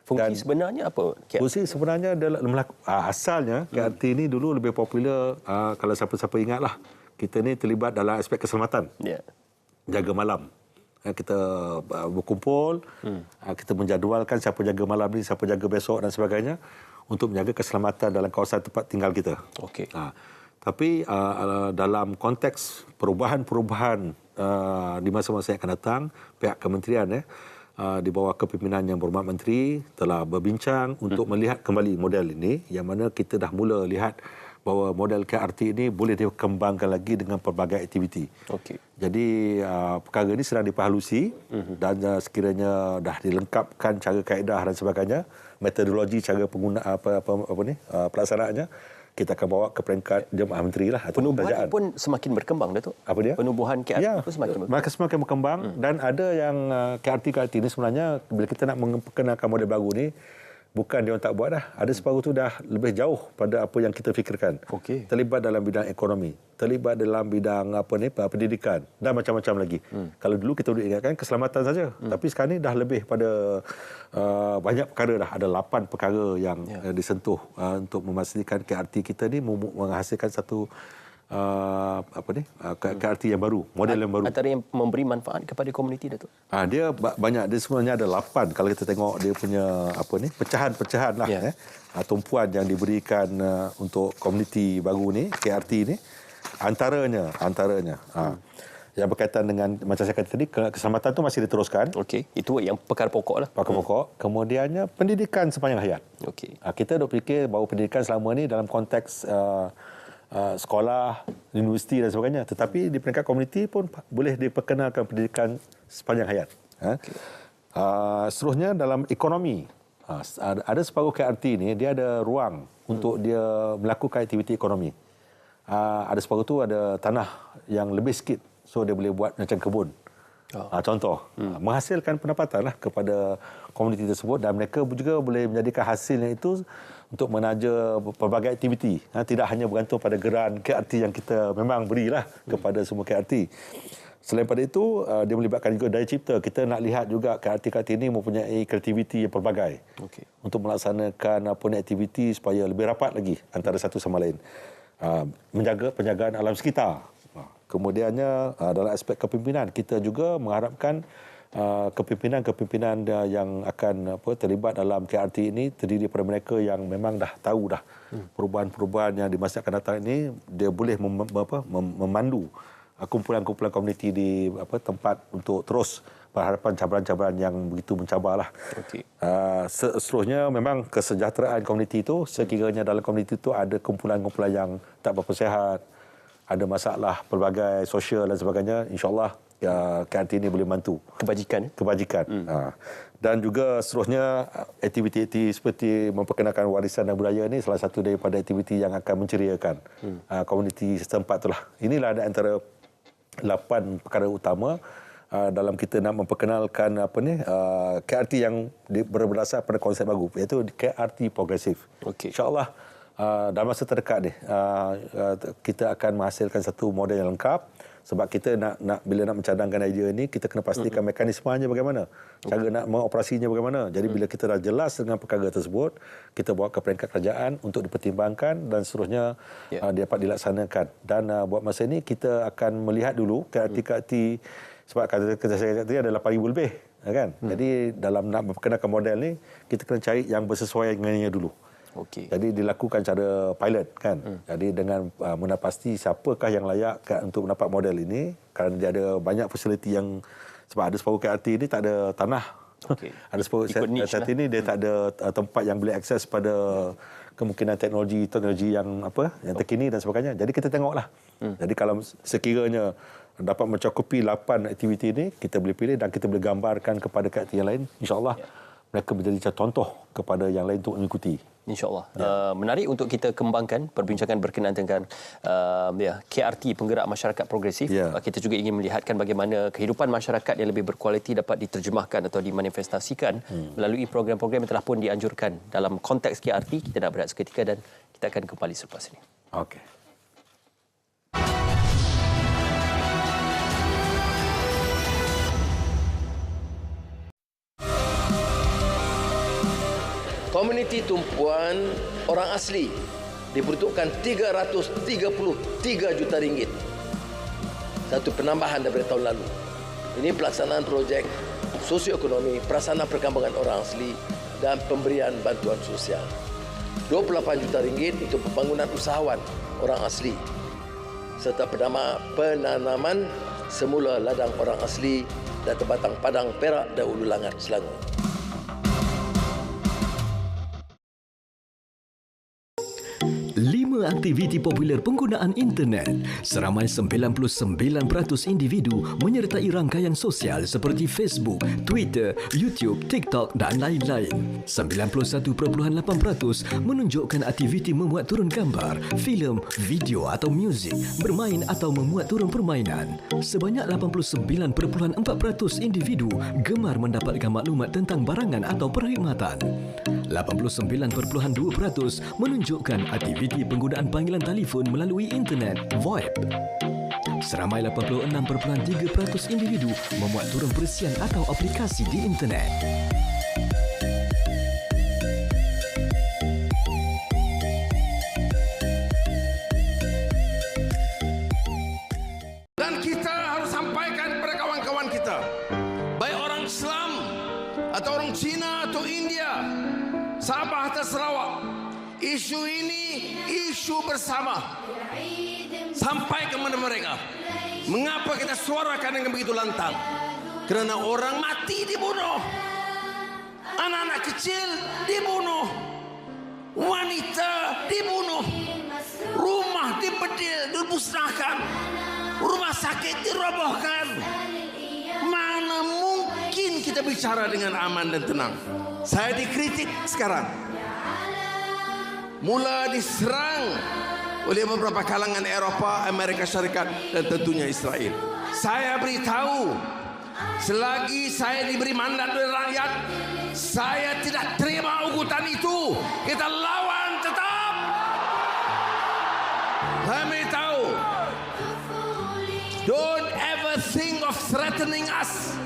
A: Fungsi sebenarnya apa?
B: Fungsi sebenarnya adalah asalnya KRT ini dulu lebih popular, kalau siapa-siapa ingatlah, kita ni terlibat dalam aspek keselamatan. Jaga malam. Kita berkumpul, kita menjadualkan siapa jaga malam ni, siapa jaga besok dan sebagainya untuk menjaga keselamatan dalam kawasan tempat tinggal kita. Tapi dalam konteks perubahan-perubahan di masa-masa yang akan datang, pihak kementerian di bawah kepimpinan Yang Berhormat Menteri telah berbincang untuk melihat kembali model ini, yang mana kita dah mula lihat bahawa model KRT ini boleh dikembangkan lagi dengan pelbagai aktiviti. Jadi perkara ini sedang diperhalusi dan sekiranya dah dilengkapkan cara kaedah dan sebagainya, metodologi cara penggunaan pelaksanaannya, kita akan bawa ke peringkat Jemaah Menteri lah.
A: Penubuhan pun semakin berkembang, Datuk.
B: Apa dia?
A: Penubuhan KRT pun
B: semakin berkembang. Dan ada yang KRT ini sebenarnya bila kita nak memperkenalkan model baru ni, bukan dia orang tak buat dah. Ada separuh tu dah lebih jauh pada apa yang kita fikirkan. Terlibat dalam bidang ekonomi, terlibat dalam bidang pendidikan dan macam-macam lagi. Kalau dulu kita boleh ingatkan keselamatan saja. Tapi sekarang ni dah lebih pada banyak perkara dah. Ada 8 perkara yang disentuh untuk memastikan KRT kita ni menghasilkan satu KRT yang baru, model yang baru.
A: Antara yang memberi manfaat kepada komuniti, Datuk?
B: Dia banyak, dia sebenarnya ada 8 kalau kita tengok dia punya pecahan-pecahan lah. Tumpuan yang diberikan untuk komuniti baru ni, KRT ni, antaranya yang berkaitan dengan macam saya kata tadi, keselamatan tu masih diteruskan.
A: Itu yang perkara pokok lah.
B: Perkara pokok. Kemudiannya pendidikan sepanjang hayat. Kita dah fikir bahawa pendidikan selama ni dalam konteks sekolah, universiti dan sebagainya. Tetapi di peringkat komuniti pun boleh diperkenalkan pendidikan sepanjang hayat. Seterusnya dalam ekonomi. Ada separuh KRT ni, dia ada ruang untuk dia melakukan aktiviti ekonomi. Ada separuh tu ada tanah yang lebih sikit. So dia boleh buat macam kebun. Contoh, menghasilkan pendapatan lah kepada komuniti tersebut dan mereka juga boleh menjadikan hasilnya itu untuk menaja pelbagai aktiviti. Tidak hanya bergantung pada geran KRT yang kita memang berilah kepada semua KRT. Selain pada itu, dia melibatkan juga daya cipta. Kita nak lihat juga KRT-KRT ini mempunyai kreativiti yang pelbagai. untuk melaksanakan aktiviti supaya lebih rapat lagi antara satu sama lain. Menjaga penjagaan alam sekitar. Kemudiannya dalam aspek kepimpinan, kita juga mengharapkan kepimpinan yang akan terlibat dalam KRT ini terdiri daripada mereka yang memang dah tahu dah perubahan-perubahan yang di masa akan datang ini, dia boleh memandu kumpulan-kumpulan komuniti di tempat untuk terus berhadapan cabaran-cabaran yang begitu mencabarlah.
A: Okey.
B: Seterusnya memang kesejahteraan komuniti itu, sekiranya dalam komuniti itu ada kumpulan-kumpulan yang tak berapa sihat, ada masalah pelbagai sosial dan sebagainya, insya-Allah KRT ini boleh bantu. Kebajikan. Dan juga seterusnya aktiviti-aktiviti seperti memperkenalkan warisan dan budaya ini salah satu daripada aktiviti yang akan menceriakan komuniti setempat itulah. Inilah antara 8 perkara utama dalam kita nak memperkenalkan KRT yang berdasar pada konsep baru, iaitu KRT progresif.
A: Okey.
B: InsyaAllah dalam masa terdekat ni kita akan menghasilkan satu model yang lengkap, sebab kita bila nak mencadangkan idea ini, kita kena pastikan mekanismenya bagaimana, cara nak mengoperasinya bagaimana. Jadi bila kita dah jelas dengan perkara tersebut, kita bawa ke peringkat kerajaan untuk dipertimbangkan dan seterusnya dapat dilaksanakan. Dan buat masa ini kita akan melihat dulu KRT sebab kata saya tadi ada 8,000 lebih, kan? Jadi dalam nak memperkenalkan model ni, kita kena cari yang bersesuaian dengannya dulu.
A: Okey.
B: Jadi dilakukan cara pilot, kan? Jadi dengan menapasti siapakah yang layak untuk mendapat model ini, kerana dia ada banyak fasiliti yang, sebab ada separuh KRT ini tak ada tanah.
A: Okay.
B: Ada separuh KRT ini dia tak ada tempat yang boleh akses pada kemungkinan teknologi yang terkini dan sebagainya. Jadi kita tengoklah. Jadi kalau sekiranya dapat mencakupi 8 aktiviti ini, kita boleh pilih dan kita boleh gambarkan kepada KRT yang lain, insya-Allah mereka menjadi contoh kepada yang lain untuk mengikuti.
A: InsyaAllah. Menarik untuk kita kembangkan perbincangan berkenaan dengan KRT, penggerak masyarakat progresif. Kita juga ingin melihatkan bagaimana kehidupan masyarakat yang lebih berkualiti dapat diterjemahkan atau dimanifestasikan melalui program-program yang telah pun dianjurkan. Dalam konteks KRT, kita nak berehat seketika dan kita akan kembali selepas ini.
B: Okey.
D: Komuniti tumpuan orang asli diperuntukkan 333 juta ringgit. Satu penambahan daripada tahun lalu. Ini pelaksanaan projek sosioekonomi, prasarana perkampungan orang asli dan pemberian bantuan sosial. 28 juta ringgit untuk pembangunan usahawan orang asli serta penanaman semula ladang orang asli dan Tebatang Padang, Perak dan Ulu Langat, Selangor.
F: Aktiviti popular penggunaan internet. Seramai 99% individu menyertai rangkaian sosial seperti Facebook, Twitter, YouTube, TikTok dan lain-lain. 91.8% menunjukkan aktiviti memuat turun gambar, filem, video atau muzik, bermain atau memuat turun permainan. Sebanyak 89.4% individu gemar mendapatkan maklumat tentang barangan atau perkhidmatan. 89.2% menunjukkan aktiviti penggunaan panggilan telefon melalui internet, VoIP. Seramai 86.3% individu memuat turun perisian atau aplikasi di internet.
C: Dan kita harus sampaikan kepada kawan-kawan kita, baik orang Islam atau orang Cina atau India, Sabah atau Sarawak, isu ini isu bersama. Sampai kepada mereka, mengapa kita suarakan dengan begitu lantang? Kerana orang mati dibunuh, anak-anak kecil dibunuh, wanita dibunuh, rumah dibedil, dimusnahkan, rumah sakit dirobohkan. Mana mungkin kita bicara dengan aman dan tenang? Saya dikritik sekarang, mula diserang oleh beberapa kalangan Eropah, Amerika Syarikat dan tentunya Israel. Saya beritahu, selagi saya diberi mandat oleh rakyat, saya tidak terima ugutan itu. Kita lawan tetap. Saya beritahu, don't ever think of threatening us.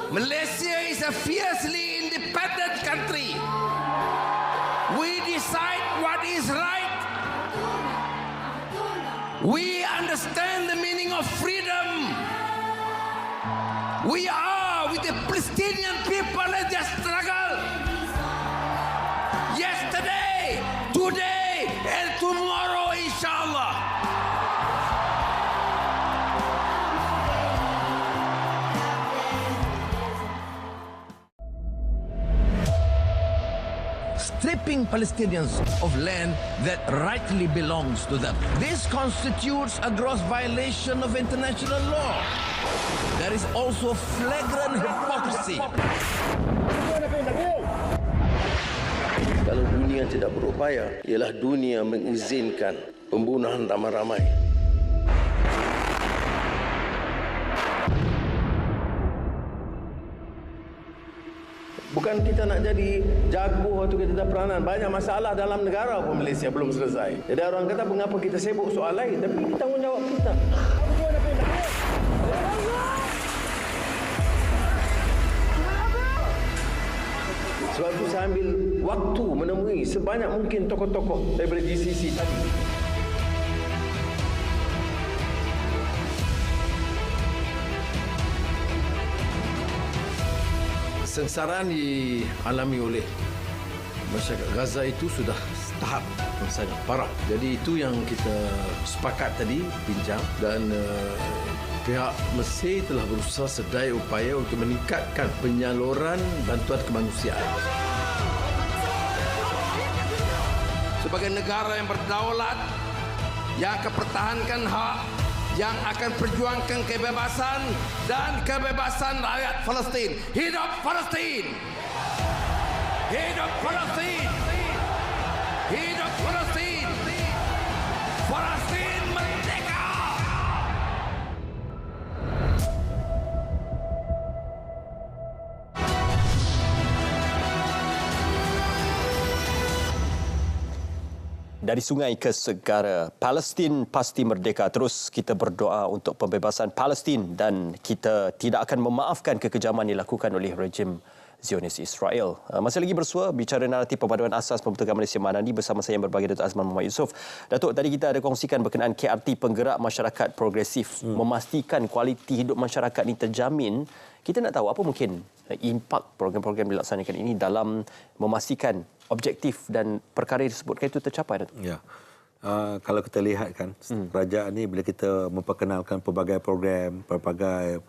C: Malaysia is a fiercely independent country.
G: decide what is right. We understand the meaning of freedom. We are with the Palestinian people as their struggle. Yesterday, today, and tomorrow, inshallah. Stripping Palestinians of land that rightly belongs to them. This constitutes a gross violation of international law. There is also flagrant hypocrisy.
D: Kalau dunia tidak berupaya, ialah dunia mengizinkan pembunuhan ramai-ramai. Bukan kita nak jadi jago atau kita ada peranan. Banyak masalah dalam negara pun Malaysia belum selesai. Jadi orang kata mengapa kita sibuk soal lain. Tapi ini tanggungjawab kita. Sebab itu saya ambil waktu menemui sebanyak mungkin tokoh-tokoh daripada GCC tadi.
C: Sengsaraan dialami oleh masyarakat Gaza itu sudah tahap yang sangat parah. Jadi itu yang kita sepakat tadi bincang dan pihak Mesir telah berusaha sedaya upaya untuk meningkatkan penyaluran bantuan kemanusiaan.
G: Sebagai negara yang berdaulat, yang akan pertahankan hak, yang akan perjuangkan kebebasan dan kebebasan rakyat Palestin. Hidup Palestin! Hidup Palestin! Hidup Palestin! Palestin merdeka!
A: Dari sungai ke segara, Palestin pasti merdeka. Terus kita berdoa untuk pembebasan Palestin dan kita tidak akan memaafkan kekejaman dilakukan oleh rejim Zionis Israel. Masih lagi bersua bicara naratif perpaduan asas pembentukan Malaysia Madani bersama saya yang berbagi Datuk Azman Muhammad Yusof. Datuk, tadi kita ada kongsikan berkenaan KRT penggerak masyarakat progresif, memastikan kualiti hidup masyarakat ini terjamin. Kita nak tahu apa mungkin impak program-program dilaksanakan ini dalam memastikan objektif dan perkara disebutkan itu tercapai, Datuk?
B: Ya. Kalau kita lihat kan, kerajaan ni bila kita memperkenalkan pelbagai program, pelbagai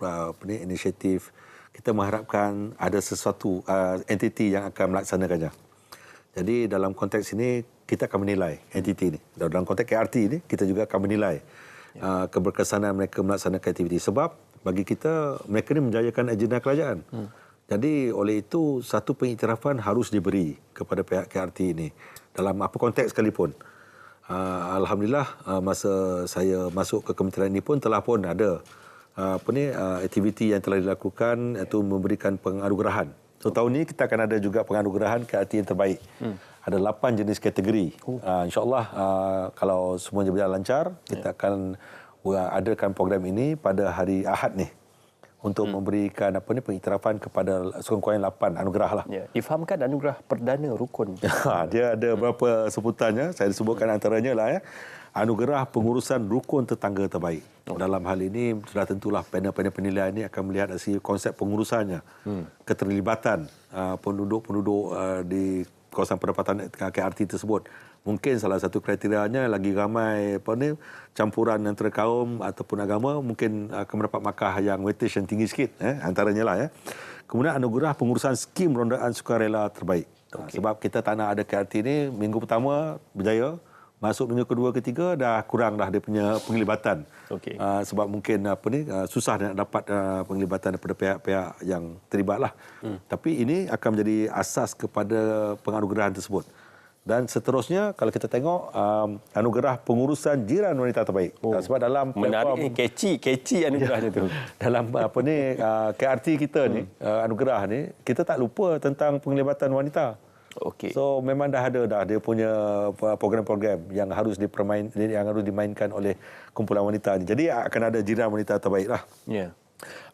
B: inisiatif, kita mengharapkan ada sesuatu entiti yang akan melaksanakannya. Jadi dalam konteks ini kita akan menilai entiti ini. Dalam konteks KRT ini kita juga akan menilai keberkesanan mereka melaksanakan aktiviti. Sebab bagi kita mereka ini menjayakan agenda kerajaan. Jadi oleh itu satu pengiktirafan harus diberi kepada pihak KRT ini dalam apa konteks sekalipun. Alhamdulillah masa saya masuk ke kementerian ini pun telah pun ada aktiviti yang telah dilakukan iaitu memberikan penganugerahan. So tahun ini kita akan ada juga penganugerahan KRT yang terbaik. Ada 8 jenis kategori. InsyaAllah kalau semuanya berjalan lancar, kita akan adakan program ini pada hari Ahad ni untuk memberikan pengiktirafan kepada sekurang-kurangnya 8 anugerah lah.
A: Ya, difahamkan anugerah perdana rukun.
B: Dia ada beberapa sebutannya, saya disebutkan antaranya lah ya. Anugerah pengurusan rukun tetangga terbaik. Dalam hal ini sudah tentulah panel-panel penilaian ini akan melihat dari konsep pengurusannya, keterlibatan penduduk-penduduk di kawasan pendapatan KRT tersebut. Mungkin salah satu kriterianya lagi ramai campuran antara kaum ataupun agama, mungkin akan mendapat markah yang weightage yang tinggi sikit, antaranya lah ya. Kemudian anugerah pengurusan skim rondaan sukarela terbaik. Sebab kita tak nak ada KRT ni minggu pertama berjaya, masuk minggu kedua ketiga dah kurang dah dia punya penglibatan. Sebab mungkin susah nak dapat penglibatan daripada pihak-pihak yang terlibat lah. Tapi ini akan menjadi asas kepada penganugerahan tersebut. Dan seterusnya kalau kita tengok anugerah pengurusan jiran wanita terbaik. Sebab dalam
A: menarik, catchy anugerahnya tu.
B: Dalam KRT kita ni, anugerah ni, kita tak lupa tentang penglibatan wanita. So memang dah ada dia punya program-program yang harus dimainkan oleh kumpulan wanita ni. Jadi akan ada jiran wanita terbaik lah.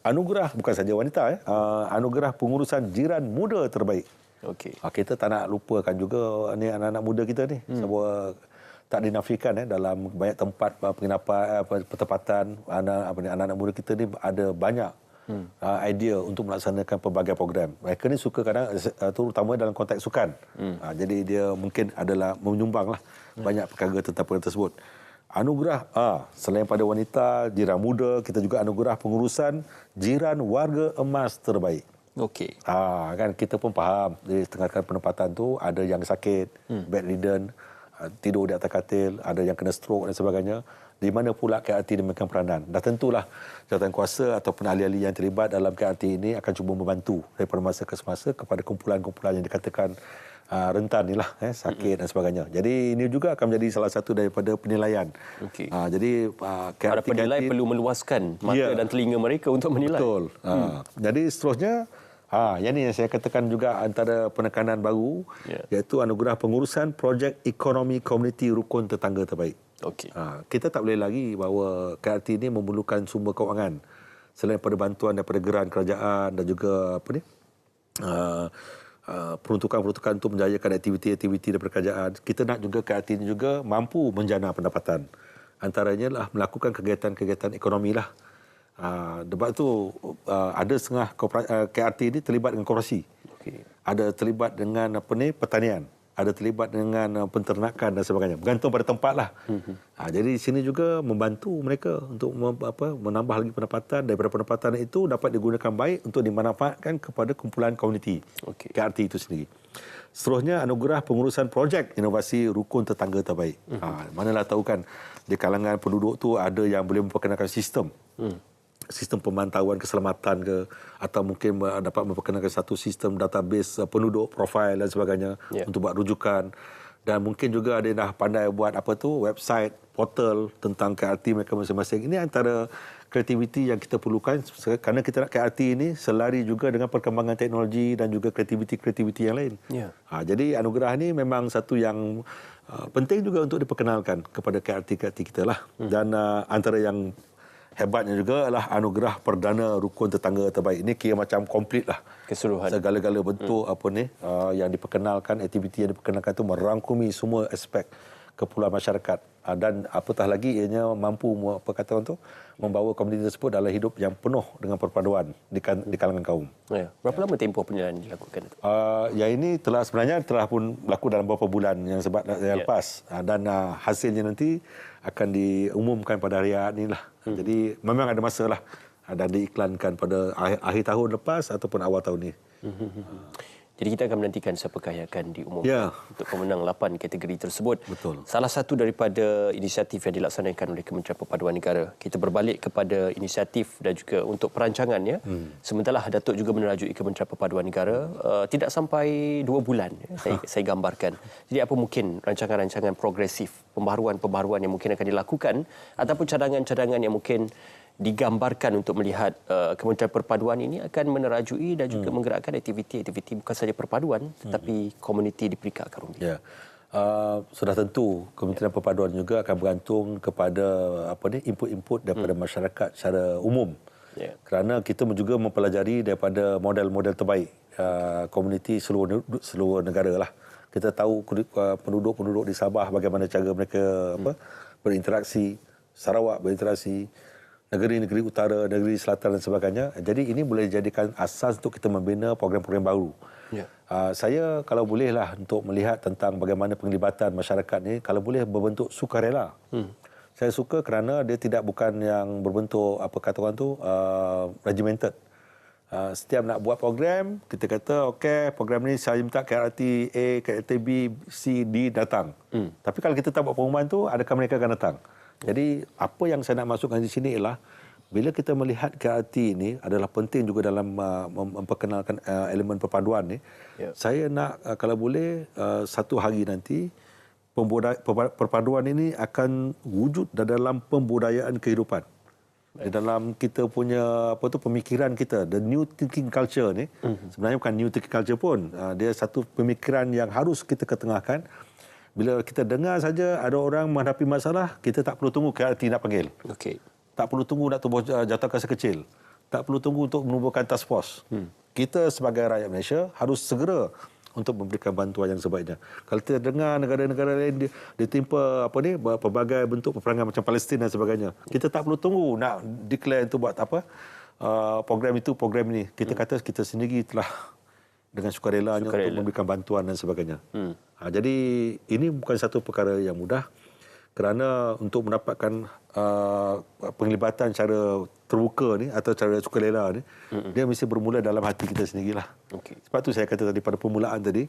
B: Anugerah bukan saja wanita anugerah pengurusan jiran muda terbaik.
A: Okey.
B: Kita tak nak lupakan juga ni anak-anak muda kita ni. Sebab tak dinafikan dalam banyak tempat penginapan, pertempatan anak-anak muda kita ni ada banyak idea untuk melaksanakan pelbagai program. Mereka ni suka kadang terutama dalam konteks sukan. Jadi dia mungkin adalah menyumbang lah banyak perkara tentang perkara tersebut. Anugerah selain pada wanita, jiran muda, kita juga anugerah pengurusan jiran warga emas terbaik.
A: Okey.
B: Kan kita pun faham di tengah-tengah penempatan tu ada yang sakit, bedridden, tidur di atas katil, ada yang kena stroke dan sebagainya. Di mana pula KRT dimainkan peranan. Dah tentulah jawatan kuasa ataupun ahli-ahli yang terlibat dalam KRT ini akan cuba membantu daripada masa ke semasa kepada kumpulan-kumpulan yang dikatakan rentan ni lah, sakit dan sebagainya. Jadi ini juga akan menjadi salah satu daripada penilaian.
A: Okey.
B: Jadi
A: Para penilai perlu meluaskan mata dan telinga mereka untuk menilai.
B: Betul. Jadi seterusnya, yang ni yang saya katakan juga antara penekanan baru, iaitu anugerah pengurusan projek ekonomi komuniti rukun tetangga terbaik.
A: Okey.
B: Kita tak boleh lagi bahawa KRT ini memerlukan sumber kewangan selain daripada bantuan daripada geran kerajaan dan juga peruntukan-peruntukan untuk menjayakan aktiviti-aktiviti daripada kerajaan. Kita nak juga KRT ini juga mampu menjana pendapatan. Antaranya lah melakukan kegiatan-kegiatan ekonomi lah. Sebab tu ada setengah KRT ini terlibat dengan koperasi.
A: Okey.
B: Ada terlibat dengan pertanian. Ada terlibat dengan penternakan dan sebagainya. Bergantung pada tempat lah. Jadi di sini juga membantu mereka untuk menambah lagi pendapatan. Daripada pendapatan itu dapat digunakan baik untuk dimanfaatkan kepada kumpulan komuniti. KRT itu sendiri. Seterusnya anugerah pengurusan projek inovasi rukun tetangga terbaik. Manalah tahu kan di kalangan penduduk tu ada yang boleh memperkenalkan sistem. Sistem pemantauan keselamatan ke, atau mungkin dapat memperkenalkan satu sistem database penduduk, profil dan sebagainya untuk buat rujukan. Dan mungkin juga ada yang dah pandai buat website, portal tentang KRT mereka masing-masing. Ini antara kreativiti yang kita perlukan kerana kita nak KRT ini selari juga dengan perkembangan teknologi dan juga kreativiti-kreativiti yang lain. Jadi anugerah ini memang satu yang penting juga untuk diperkenalkan kepada KRT-KRT kita lah. Dan antara yang hebatnya juga adalah anugerah perdana rukun tetangga terbaik. Ini kira macam komplit lah.
A: Keseluruhan.
B: Segala-gala bentuk yang diperkenalkan, aktiviti yang diperkenalkan itu merangkumi semua aspek kepulauan masyarakat. Dan apatah lagi ianya mampu membawa komuniti tersebut dalam hidup yang penuh dengan perpaduan di kalangan kaum.
A: Berapa lama tempoh penilaian dilakukan itu?
B: Yang ini sebenarnya telah pun berlaku dalam beberapa bulan yang lepas. Dan hasilnya nanti akan diumumkan pada hari ini lah. Jadi memang ada masa lah dan diiklankan pada akhir tahun lepas ataupun awal tahun ini.
A: Jadi kita akan menantikan siapakah yang akan diumumkan untuk pemenang 8 kategori tersebut.
B: Betul.
A: Salah satu daripada inisiatif yang dilaksanakan oleh Kementerian Perpaduan Negara. Kita berbalik kepada inisiatif dan juga untuk perancangannya. Sementara Datuk juga menerajui Kementerian Perpaduan Negara tidak sampai 2 bulan saya gambarkan. Jadi apa mungkin rancangan-rancangan progresif, pembaharuan-pembaharuan yang mungkin akan dilakukan ataupun cadangan-cadangan yang mungkin digambarkan untuk melihat Kementerian Perpaduan ini akan menerajui dan juga menggerakkan aktiviti-aktiviti bukan saja perpaduan tetapi komuniti di Peringkat Akar Umbi.
B: Sudah tentu Kementerian Perpaduan juga akan bergantung kepada input-input daripada masyarakat secara umum. Kerana kita juga mempelajari daripada model-model terbaik komuniti seluruh negara lah. Kita tahu penduduk-penduduk di Sabah bagaimana cara mereka berinteraksi, Sarawak berinteraksi, negeri-negeri utara, negeri selatan dan sebagainya. Jadi ini boleh jadikan asas untuk kita membina program-program baru. Saya kalau bolehlah untuk melihat tentang bagaimana penglibatan masyarakat ni, kalau boleh berbentuk sukarela. Saya suka kerana dia bukan yang berbentuk regimented. Setiap nak buat program, kita kata program ni saya minta KRT A, KRT B, C, D datang. Tapi kalau kita tak buat pengumuman tu, adakah mereka akan datang? Jadi apa yang saya nak masukkan di sini ialah bila kita melihat KRT ini adalah penting juga dalam memperkenalkan elemen perpaduan ni. Saya nak kalau boleh satu hari nanti perpaduan ini akan wujud dalam pembudayaan kehidupan. Di dalam kita punya pemikiran kita, the new thinking culture ni sebenarnya bukan new thinking culture pun. Dia satu pemikiran yang harus kita ketengahkan. Bila kita dengar saja ada orang menghadapi masalah, kita tak perlu tunggu KRT nak panggil. Tak perlu tunggu nak tubuh jawatan kuasa kecil. Tak perlu tunggu untuk menubuhkan task force. Kita sebagai rakyat Malaysia harus segera untuk memberikan bantuan yang sebaiknya. Kalau kita dengar negara-negara lain ditimpa pelbagai bentuk peperangan macam Palestin dan sebagainya, kita tak perlu tunggu nak declare itu buat apa program itu, program ini. Kita kata kita sendiri telah dengan sukarelanya untuk memberikan bantuan dan sebagainya. Jadi ini bukan satu perkara yang mudah, kerana untuk mendapatkan penglibatan cara terbuka ni atau cara sukarela ni, dia mesti bermula dalam hati kita sendirilah. Sebab tu saya kata tadi pada permulaan tadi,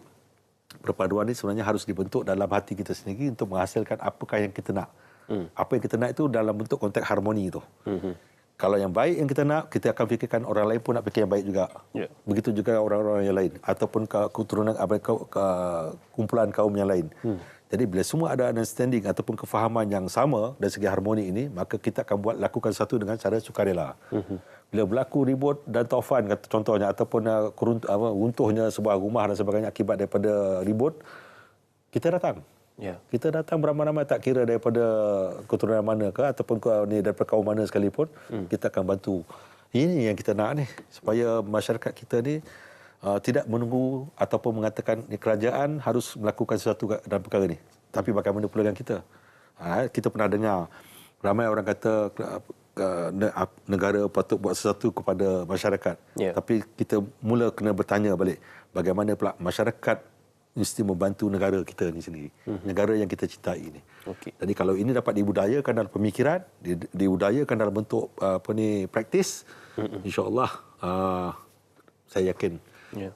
B: perpaduan ni sebenarnya harus dibentuk dalam hati kita sendiri untuk menghasilkan apakah yang kita nak. Apa yang kita nak itu dalam bentuk konteks harmoni itu. Kalau yang baik yang kita nak, kita akan fikirkan orang lain pun nak fikir yang baik juga. Begitu juga orang-orang yang lain ataupun keturunan kumpulan kaum yang lain. Jadi bila semua ada understanding ataupun kefahaman yang sama dari segi harmoni ini, maka kita akan lakukan satu dengan cara sukarela. Bila berlaku ribut dan taufan contohnya, ataupun runtuhnya sebuah rumah dan sebagainya akibat daripada ribut, kita datang. Kita datang beramai-ramai, tak kira daripada keturunan mana ke ataupun daripada kaum mana sekalipun, kita akan bantu. Ini yang kita nak ni, supaya masyarakat kita ni tidak menunggu ataupun mengatakan kerajaan harus melakukan sesuatu dalam perkara ni. Tapi bagaimana pula dengan kita? Kita pernah dengar ramai orang kata negara patut buat sesuatu kepada masyarakat. Tapi kita mula kena bertanya balik, bagaimana pula masyarakat mesti membantu negara kita ni sendiri. Negara yang kita cintai ni. Jadi kalau ini dapat dibudayakan dalam pemikiran, dibudayakan dalam bentuk praktis, insya-Allah saya yakin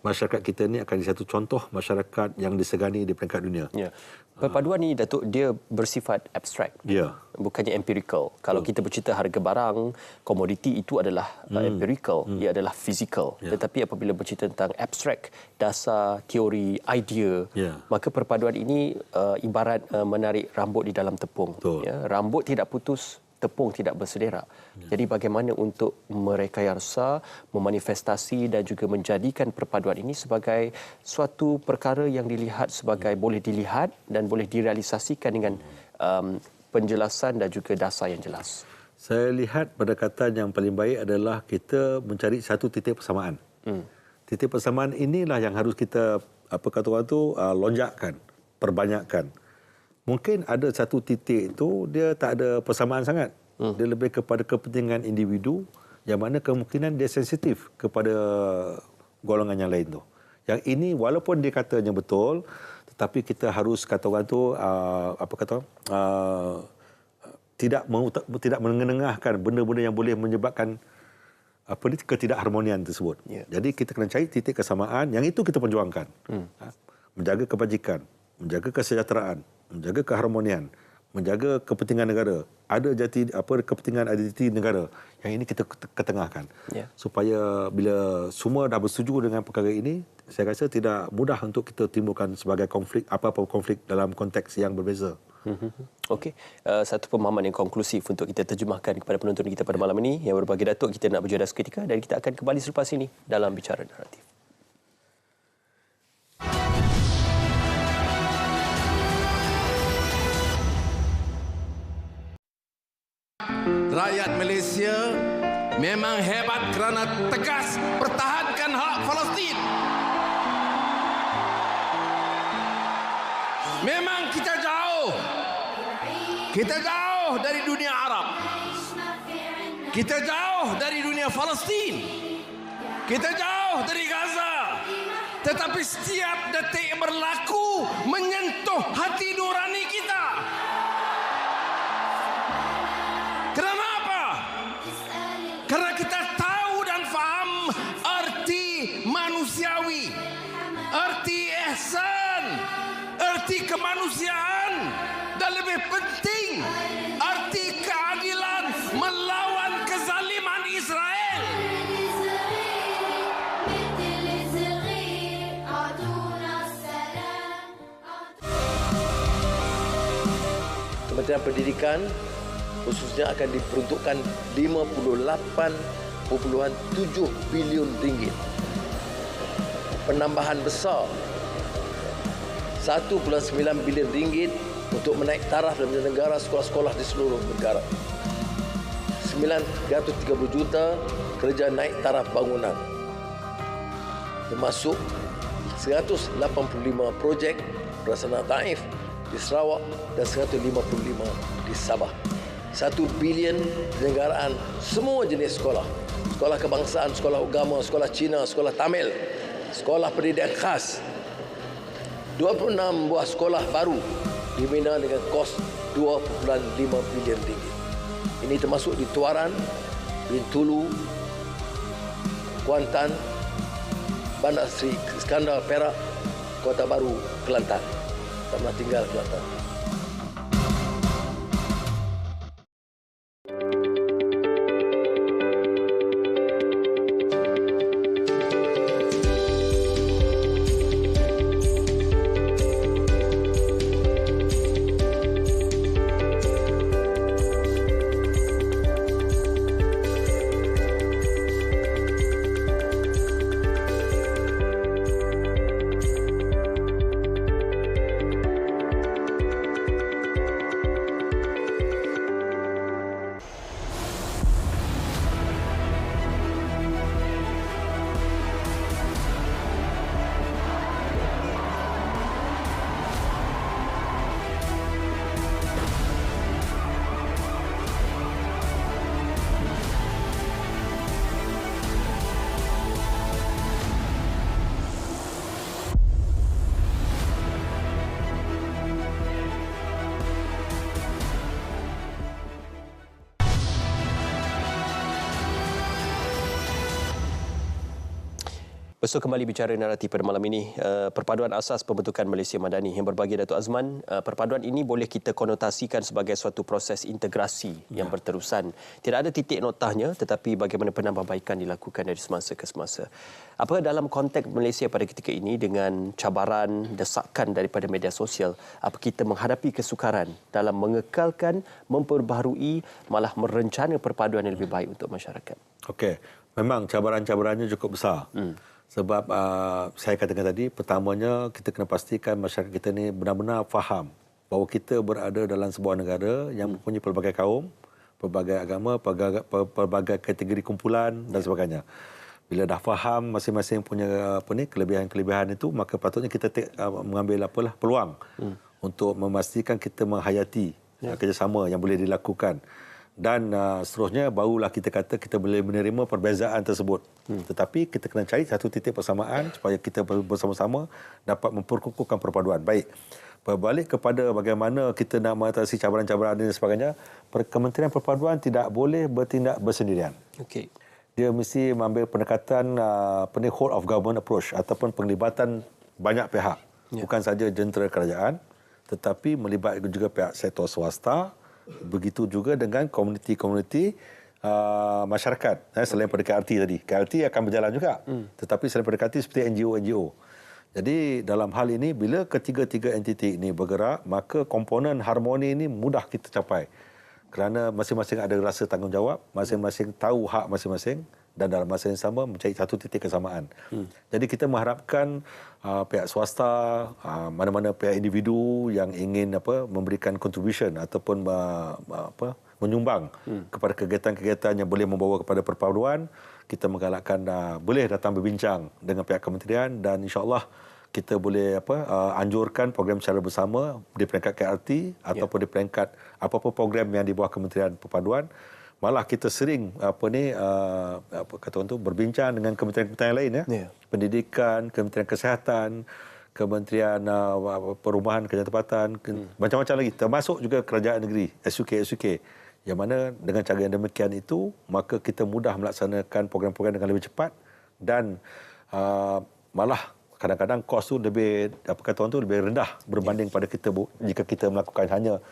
B: masyarakat kita ni akan jadi satu contoh masyarakat yang disegani di peringkat dunia.
A: Perpaduan ni, Datuk, dia bersifat abstrak. Bukannya empirical. Kalau kita bercerita harga barang, komoditi itu adalah empirical, ia adalah physical. Tetapi apabila bercerita tentang abstrak, dasar, teori, idea, maka perpaduan ini ibarat menarik rambut di dalam tepung. Rambut tidak putus, tepung tidak bersederak. Jadi bagaimana untuk merekayasa, memanifestasi dan juga menjadikan perpaduan ini sebagai suatu perkara yang dilihat sebagai boleh dilihat dan boleh direalisasikan dengan penjelasan dan juga dasar yang jelas.
B: Saya lihat pendekatan yang paling baik adalah kita mencari satu titik persamaan. Titik persamaan inilah yang harus kita lonjakkan, perbanyakkan. Mungkin ada satu titik itu dia tak ada persamaan sangat. Dia lebih kepada kepentingan individu yang mana kemungkinan dia sensitif kepada golongan yang lain tu. Yang ini walaupun dia katanya betul, tetapi kita harus kata orang tu tidak mengenengahkan benda-benda yang boleh menyebabkan ketidakharmonian tersebut. Jadi kita kena cari titik kesamaan yang itu kita perjuangkan. Menjaga kebajikan, menjaga kesejahteraan, menjaga keharmonian, menjaga kepentingan negara. Ada kepentingan identiti negara. Yang ini kita ketengahkan. Supaya bila semua dah bersetuju dengan perkara ini, saya rasa tidak mudah untuk kita timbulkan sebagai konflik, apa-apa konflik dalam konteks yang berbeza.
A: Okey, satu pemahaman yang konklusif untuk kita terjemahkan kepada penonton kita pada malam ini. Yang berbagi, Datuk, kita nak berjuang seketika dan kita akan kembali selepas ini dalam Bicara Naratif.
G: Rakyat Malaysia memang hebat kerana tegas pertahankan hak Palestin. Memang kita jauh dari dunia Arab. Kita jauh dari dunia Palestin. Kita jauh dari Gaza. Tetapi setiap detik berlaku menyentuh hati nurani kita. Kenapa? Karena kita tahu dan faham arti manusiawi, arti ihsan, arti kemanusiaan, dan lebih penting arti keadilan melawan kezaliman Israel.
D: Kementerian Pendidikan khususnya akan diperuntukkan 58.7 bilion ringgit. Penambahan besar 1.9 bilion ringgit untuk menaik taraf dalam negara sekolah-sekolah di seluruh negara. 930 juta kerja naik taraf bangunan. Termasuk 185 projek prasarana taif di Sarawak dan 155 di Sabah. 1 bilion penyelenggaraan semua jenis sekolah. Sekolah kebangsaan, sekolah agama, sekolah Cina, sekolah Tamil, sekolah pendidikan khas. 26 buah sekolah baru dibina dengan kos 2.5 bilion ringgit. Ini termasuk di Tuaran, Bintulu, Kuantan, Bandar Seri Iskandar Perak, Kota Baru Kelantan. Tak pernah tinggal Kelantan.
A: Besok kembali bicara naratif pada malam ini, perpaduan asas pembentukan Malaysia Madani yang berbagi Datuk Azman. Perpaduan ini boleh kita konotasikan sebagai suatu proses integrasi yang berterusan. Tidak ada titik noktahnya, tetapi bagaimana penambahbaikan dilakukan dari semasa ke semasa. Apa dalam konteks Malaysia pada ketika ini dengan cabaran, desakan daripada media sosial, apa kita menghadapi kesukaran dalam mengekalkan, memperbaharui, malah merencana perpaduan yang lebih baik untuk masyarakat?
B: Okey, memang cabaran-cabarannya cukup besar. Sebab saya katakan tadi, pertamanya kita kena pastikan masyarakat kita ni benar-benar faham bahawa kita berada dalam sebuah negara yang mempunyai pelbagai kaum, pelbagai agama, pelbagai kategori kumpulan dan sebagainya. Bila dah faham masing-masing punya kelebihan-kelebihan itu, maka patutnya kita mengambil peluang untuk memastikan kita menghayati kerjasama yang boleh dilakukan. Dan seterusnya barulah kita kata kita boleh menerima perbezaan tersebut. Tetapi kita kena cari satu titik persamaan supaya kita bersama-sama dapat memperkukuhkan perpaduan. Baik, berbalik kepada bagaimana kita nak mengatasi cabaran-cabaran dan sebagainya, Kementerian Perpaduan tidak boleh bertindak bersendirian.
A: Okey.
B: Dia mesti mengambil pendekatan whole of government approach ataupun penglibatan banyak pihak. Bukan saja jentera kerajaan, tetapi melibatkan juga pihak sektor swasta. Begitu juga dengan komuniti-komuniti masyarakat. Selain pada KRT tadi. KRT akan berjalan juga. Tetapi selain pada KRT seperti NGO-NGO. Jadi dalam hal ini, bila ketiga-tiga entiti ini bergerak, maka komponen harmoni ini mudah kita capai. Kerana masing-masing ada rasa tanggungjawab, masing-masing tahu hak masing-masing dan dalam masa yang sama mencari satu titik kesamaan. Jadi kita mengharapkan pihak swasta, mana-mana pihak individu yang ingin memberikan contribution ataupun menyumbang kepada kegiatan-kegiatan yang boleh membawa kepada perpaduan, kita menggalakkan boleh datang berbincang dengan pihak kementerian dan insya-Allah kita boleh anjurkan program secara bersama di peringkat KRT ataupun di peringkat apa-apa program yang di bawah Kementerian Perpaduan. Malah kita sering berbincang dengan kementerian-kementerian lain Pendidikan, Kementerian Kesihatan, Kementerian Perumahan, Kerajaan Tempatan, macam-macam lagi, termasuk juga kerajaan negeri, SUK. Yang mana dengan cara yang demikian itu, maka kita mudah melaksanakan program-program dengan lebih cepat dan malah kadang-kadang kos tu lebih lebih rendah berbanding pada kita jika kita melakukan hanya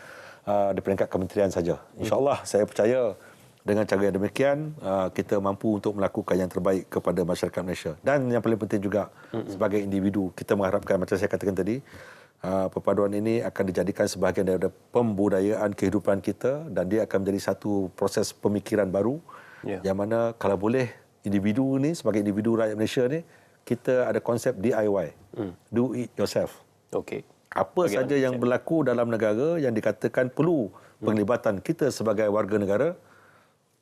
B: di peringkat kementerian saja. InsyaAllah saya percaya dengan cara yang demikian kita mampu untuk melakukan yang terbaik kepada masyarakat Malaysia. Dan yang paling penting juga sebagai individu, kita mengharapkan macam saya katakan tadi, perpaduan ini akan dijadikan sebahagian daripada pembudayaan kehidupan kita dan dia akan menjadi satu proses pemikiran baru yang mana kalau boleh individu ni sebagai individu rakyat Malaysia ni, kita ada konsep DIY, do it yourself.
A: Okey.
B: Apa saja yang berlaku dalam negara yang dikatakan perlu penglibatan kita sebagai warga negara,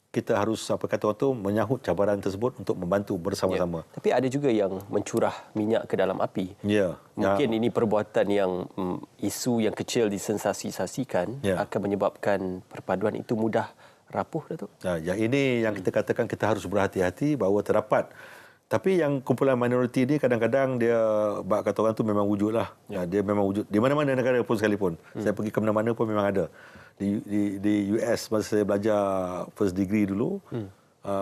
B: kita harus menyahut cabaran tersebut untuk membantu bersama-sama.
A: Tapi ada juga yang mencurah minyak ke dalam api.
B: Ya.
A: Mungkin ini perbuatan yang isu yang kecil disensasikan akan menyebabkan perpaduan itu mudah rapuh, Datuk.
B: Yang ini yang kita katakan kita harus berhati-hati bahawa terdapat. Tapi yang kumpulan minoriti ini kadang-kadang dia, kata orang tu memang wujud lah. Dia memang wujud. Di mana-mana negara pun sekalipun. Saya pergi ke mana-mana pun memang ada. Di US masa saya belajar first degree dulu,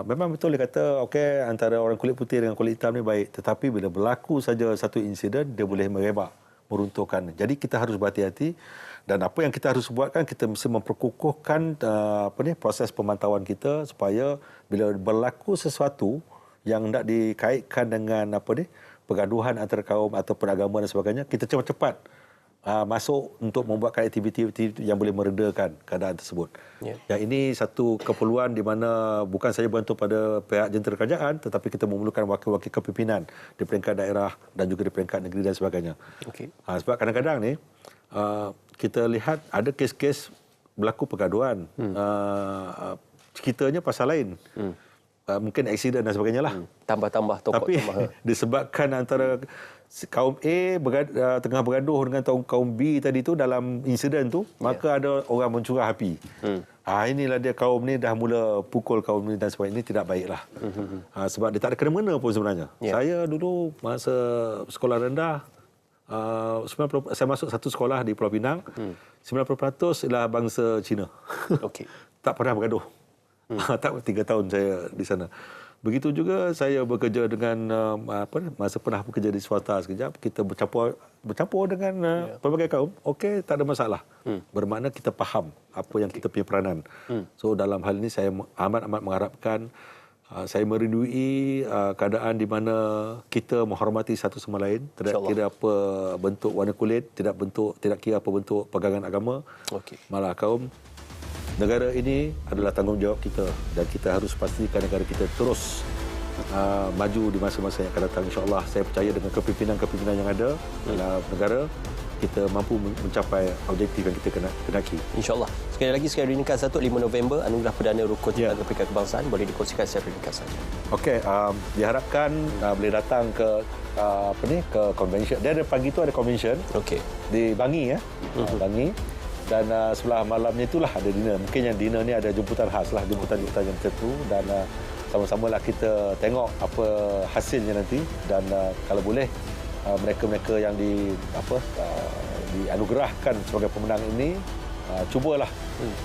B: memang betul dia kata, okey, antara orang kulit putih dengan kulit hitam ni baik. Tetapi bila berlaku saja satu insiden, dia boleh merebak, meruntuhkan. Jadi kita harus berhati-hati. Dan apa yang kita harus buatkan, kita mesti memperkukuhkan proses pemantauan kita supaya bila berlaku sesuatu yang nak dikaitkan dengan pergaduhan antara kaum atau peragama dan sebagainya, kita cepat-cepat masuk untuk membuatkan aktiviti yang boleh meredakan keadaan tersebut. Yang ini satu keperluan di mana bukan saja bantu pada pihak jentera kerajaan, tetapi kita memerlukan wakil-wakil kepimpinan di peringkat daerah dan juga di peringkat negeri dan sebagainya. Sebab kadang-kadang ni kita lihat ada kes-kes berlaku pergaduhan. Ceritanya pasal lain. Mungkin aksiden dan sebagainya lah.
A: Tambah-tambah tokok.
B: Tapi disebabkan antara kaum A tengah bergaduh dengan kaum B tadi tu dalam insiden tu, maka ada orang mencurah api. Inilah dia kaum ni dah mula pukul kaum ni dan sebagainya. Ini tidak baiklah. Sebab dia tak ada kena-mena pun sebenarnya. Saya dulu masa sekolah rendah, saya masuk satu sekolah di Pulau Pinang, 90% ialah bangsa Cina. Tak pernah bergaduh. Tak 3 tahun saya di sana. Begitu juga saya bekerja dengan masa pernah bekerja di swasta sekejap, kita bercampur dengan pelbagai kaum. Okey, tak ada masalah. Bermakna kita faham apa yang kita punya peranan. So dalam hal ini saya amat-amat mengharapkan, saya merindui keadaan di mana kita menghormati satu sama lain, tidak kira apa bentuk warna kulit, tidak kira apa bentuk pegangan agama. Malah kaum, negara ini adalah tanggungjawab kita dan kita harus pastikan negara kita terus maju di masa-masa yang akan datang. InsyaAllah saya percaya dengan kepimpinan-kepimpinan yang ada dalam negara, kita mampu mencapai objektif yang kita kenaki. InsyaAllah.
A: Sekali ringkas, 5 November, Anugerah Perdana Rukun Tenaga Peringkat Kebangsaan. Boleh dikongsikan secara ringkas saja.
B: Okey, diharapkan boleh datang ke ke convention. Dia ada pagi tu ada convention. Di Bangi Bangi. Dan sebelah malamnya itulah ada dinner. Mungkin yang dinner ni ada jemputan khas lah, jemputan yang tertentu, dan sama-samalah kita tengok apa hasilnya nanti. Dan kalau boleh mereka-mereka yang dianugerahkan sebagai pemenang ini, cubalah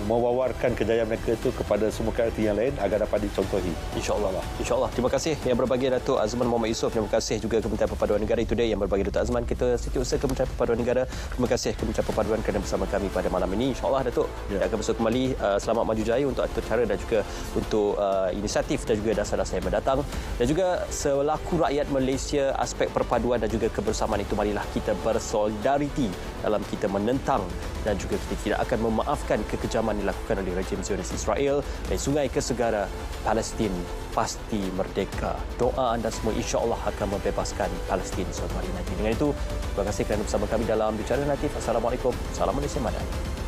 B: mewawarkan kejayaan mereka itu kepada semua kreatif yang lain agar dapat dicontohi.
A: InsyaAllah. InsyaAllah. Terima kasih yang berbagi Datuk Azman Mohamad Yusof. Terima kasih juga Kementerian Perpaduan Negara. Itu dia yang berbagi Datuk Azman. Kita Setiausaha Kementerian Perpaduan Negara. Terima kasih Kementerian Perpaduan kerana bersama kami pada malam ini. InsyaAllah Datuk, kita akan bersama kembali. Selamat maju jaya untuk atur cara dan juga untuk inisiatif dan juga dasar-dasar yang mendatang. Dan juga selaku rakyat Malaysia, aspek perpaduan dan juga kebersamaan itu, marilah kita bersolidariti dalam kita menentang dan juga kita tidak akan memaafkan kekejaman dilakukan oleh rejim Zionis Israel. Dari sungai ke segara, Palestin pasti merdeka. Doa anda semua insya-Allah akan membebaskan Palestin suatu hari nanti. Dengan itu, terima kasih kerana bersama kami dalam Bicara Natif. Assalamualaikum. Salam Malaysia Madani.